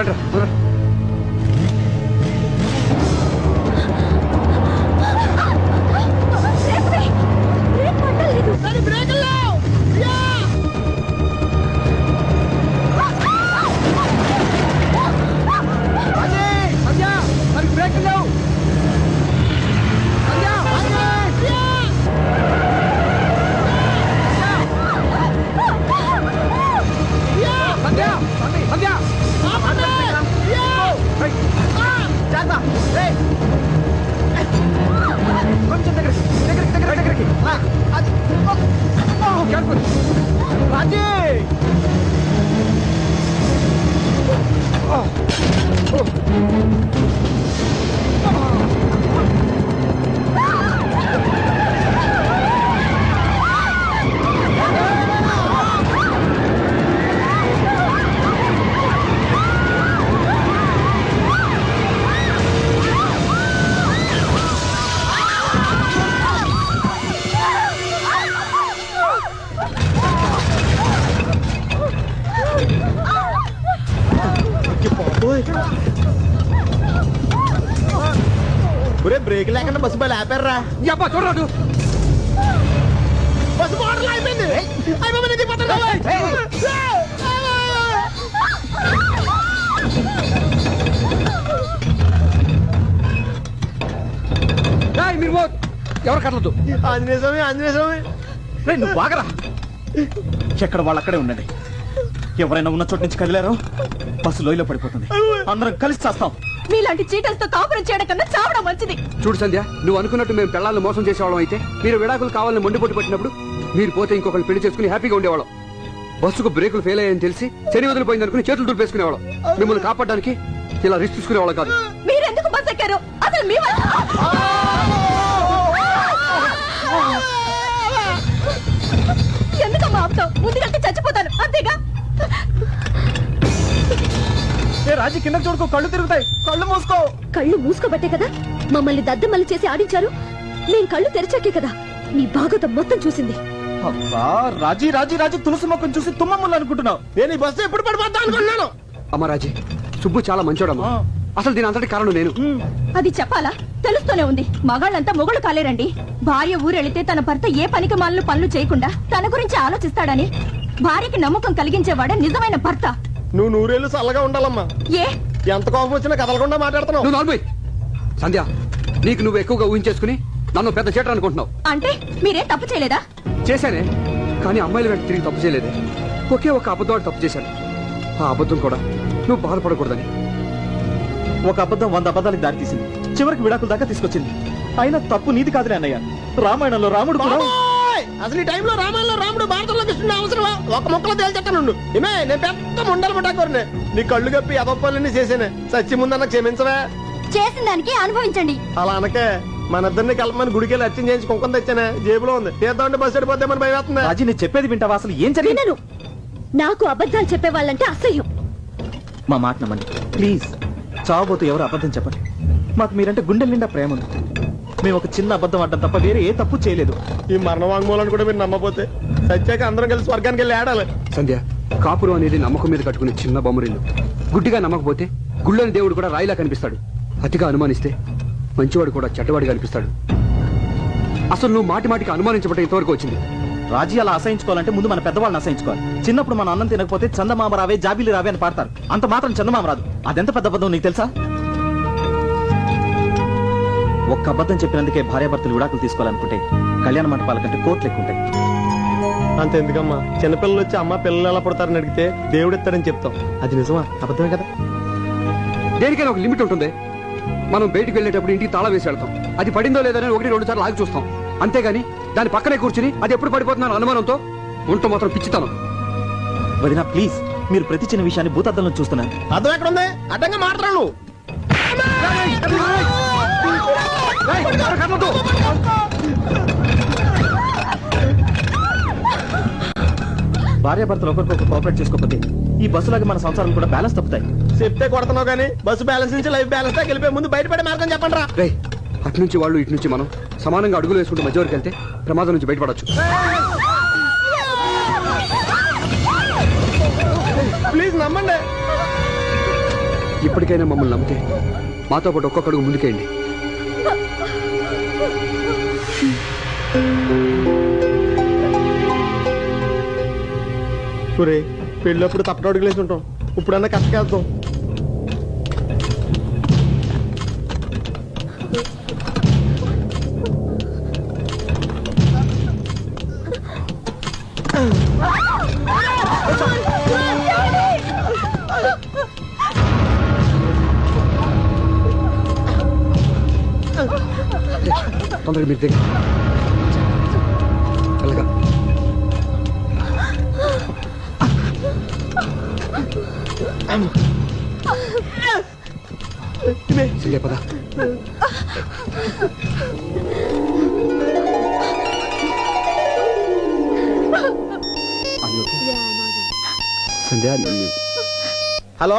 లేవు. కొంచెం దగ్గరికి. రాజీ, ఒరే, బ్రేక్ లేకుండా బస్సు బయలు ఆపారా? చూడరాదు. బస్సు మోటార్లు అయిపోయింది. మీరు ఎవరు కట్టలేదు. ఆంజనేయ స్వామి, ఆంజనేయ స్వామి. నువ్వు బాగరా. ఎక్కడ వాళ్ళు అక్కడే ఉండండి. ఎవరైనా ఉన్న చోటు నుంచి కదిలారో బస్సు లోయలో పడిపోతుంది. అందరం కలిసి చేస్తాం. మీలాంటి చీటలతో కాపురం చేయడం కన్నా చావడం మంచిది. చూడు సంధ్య, నువ్వు అనుకున్నట్టు మేము పిల్లల్ని మోసం చేసేవాళ్ళం అయితే, మీరు విడాకులు కావాలని మొండిపోటు పట్టినప్పుడు మీరు పోతే ఇంకొకరు పెళ్లి చేసుకుని హ్యాపీగా ఉండేవాళ్ళం. బస్సుకు బ్రేకులు ఫెయిల్ అయ్యాయని తెలిసి శని వదిలిపోయింది అనుకుని చేతులు దులిపేసుకునేవాళ్ళం. మిమ్మల్ని కాపాడడానికి ఇలా రిస్క్ తీసుకునేవాళ్ళం కాదు. మీరెందుకు బస్ ఎక్కారు? అసలు మీ ఎందుకమ్మా ఆపుతావు? ముందుకంటే చచ్చిపోతాను, అంతేగా. రాజీ, కింద చూడుకో, కళ్ళు తిరుగుతాయి. కళ్ళు మూసుకో. కళ్ళు మూసుకోబట్టే కదా మమ్మల్ని దద్దమల్లి చేసి ఆడించారు. నేను కళ్ళు తెరిచాకే కదా నీ భాగవతం మొత్తం చూసింది. అబ్బా, రాజీ రాజీ రాజీ, తులసి మొక్కను చూసి తుమ్మములు అనుకుంటున్నావు. నేను ఈ బస్సు ఎప్పుడు పడిపోతా అనుకున్నాను. అమ్మ రాజీ, సుబ్బు చాలా మంచోడమ్మా. అసలు దీని అంతటి కారణం నేను. అది చెప్పాలా? తెలుస్తూనే ఉంది. మగాళ్ళంతా మొగుళ్ళు కాలేరండి. భార్య ఊరెళితే తన భర్త ఏ పనికి మాలను పనులు చేయకుండా తన గురించి ఆలోచిస్తాడని భార్యకి నమ్మకం కలిగించేవాడే నిజమైన భర్త. నువ్వు నూరేళ్ళు చల్లగా ఉండాలమ్మా. ఏ ఎంత కోపం వచ్చినా కదలకుండా మాట్లాడుతున్నావు. నువ్వు సంధ్య, నీకు నువ్వు ఎక్కువగా ఊహించేసుకుని నన్ను పెద్ద చేటర్ అనుకుంటున్నావు. అంటే మీరేం తప్పు చేయలేదా? చేశానే, కానీ అమ్మాయిల వెంట తిరిగి తప్పు చేయలేదే. ఒకే ఒక అబద్ధం తప్పు చేశాను. ఆ అబద్ధం కూడా నువ్వు బాధపడకూడదని. ఒక అబద్ధం 100 అబద్ధాలకు దారి తీసింది. చివరికి విడాకుల దాకా తీసుకొచ్చింది. అయినా తప్పు నీది కాదులే అన్నయ్య. రామాయణంలో రాముడు కూడా. అసలు ఈ టైంలో రామాయణంలో రాముడు భారతంలో కృష్ణుడు అవసరమా? ఒక మొక్కలో తేల్చెట్టాను. ఏమే, నేను పెద్ద ముండలు ముట్టాకోరనే. నీ కళ్ళు కప్పి అదొప్పలన్నీ చేసేనే. సచ్చి ముందన్న క్షమించవే. చేసిన దానికి అనుభవించండి. అలా అనకే. మన ఇద్దరిని కలపమని గుడికి వెళ్ళి అర్చన చేయించి కుంకుమ తెచ్చానే జేబులో ఉంది తీద్దామంటే బస్సు వెళ్ళిపోతే మన భయం వేస్తుంది. రాజీ నేను చెప్పేది వింటావా? అసలు ఏం జరిగింది? వినను. నాకు అబద్ధాలు చెప్పే వాళ్ళంటే అసహ్యం. మా మాట నమ్మండి ప్లీజ్. చావబోతూ ఎవరు అబద్ధం చెప్పండి. మాకు మీరంటే గుండె నిండా ప్రేమ ఉంది. మేము ఒక చిన్న అబద్ధం ఆడటం తప్ప వేరే ఏ తప్పు చేయలేదు. ఈ మరణ వాంగ్మూలాన్ని కూడా మీరు నమ్మపోతే సత్యాక అందరం కలిసి స్వర్గానికి వెళ్ళి ఆడాలి. సంధ్య, కాపురం అనేది నమ్మకం మీద కట్టుకునే చిన్న బొమ్మరిల్లు. గుడ్డిగా నమ్మకపోతే గుళ్ళని దేవుడు కూడా రాయిలా కనిపిస్తాడు. అతిగా అనుమానిస్తే మంచివాడు కూడా చెడ్డవాడిగా అనిపిస్తాడు. అసలు నువ్వు మాటి మాటికి అనుమానించబట్టే ఇంతవరకు వచ్చింది. రాజీ అలా అసహించుకోవాలంటే ముందు మన పెద్దవాళ్ళని అసహించుకోవాలి. చిన్నప్పుడు మన అన్నం తినకపోతే చందమామ రావే జాబిలి రావే అని పాడతారు. అంత మాత్రం చందమామ రాదు. అదెంత పెద్ద అబద్ధం నీకు తెలుసా? ఒక్క అబద్ధం చెప్పినందుకే భార్యాభర్తలు విడాకులు తీసుకోవాలనుకుంటే కళ్యాణ మంటపాల కంటే కోట్లు ఎక్కువ ఉంటాయి. అంతెందుకమ్మా, చిన్నపిల్లలు వచ్చి అమ్మ పిల్లలు ఎలా పడతారని అడిగితే దేవుడు ఇస్తారని చెప్తాం. అది నిజమా అబద్ధమే కదా? దేనికైనా ఒక లిమిట్ ఉంటుంది. మనం బయటికి వెళ్ళేటప్పుడు ఇంటికి తాళం వేసి వెళ్తాం. అది పడిందో లేదని 1-2 సార్లు ఆగి చూస్తాం. అంతేగాని దాని పక్కనే కూర్చుని అది ఎప్పుడు పడిపోతుందని అనుమానంతో ఉంటూ మాత్రం పిచ్చితాను. వదినా ప్లీజ్, మీరు ప్రతి చిన్న విషయాన్ని భూతద్దంలో చూస్తున్నారు. అర్థం ఎక్కడ ఉంది? అడ్డంగా మాట్లాడు. భార్యాభర్తలు ఒకరికొకరు కోఆపరేట్ చేసుకోకపోతే ఈ బస్సులాగా మన సంసారం కూడా బ్యాలెన్స్ తప్పుతాయి. చెప్తే కొడుతున్నావు కానీ బస్సు బ్యాలెన్స్ నుంచి లైఫ్ బ్యాలెన్స్ దాకా వెళ్ళిపోయి ముందు బయటపడే మార్గం చెప్పండి రా. రే, అటు నుంచి వాళ్ళు ఇటు నుంచి మనం సమానంగా అడుగులు వేసుకుంటూ మధ్య వరకు వెళ్తే ప్రమాదం నుంచి బయటపడచ్చు. ప్లీజ్ నమ్మండి. ఇప్పటికైనా మమ్మల్ని నమ్మితే మాతో పాటు ఒక్కొక్క అడుగు ముందుకేయండి. పెళ్ళప్పుడు తప్పట అడుగులేసి ఉంటాం. ఇప్పుడన్నా కష్టకేద్దాం. తొందరగా మీరు దగ్గర అలాగా. సంధ్య పద. సంధ్య హలో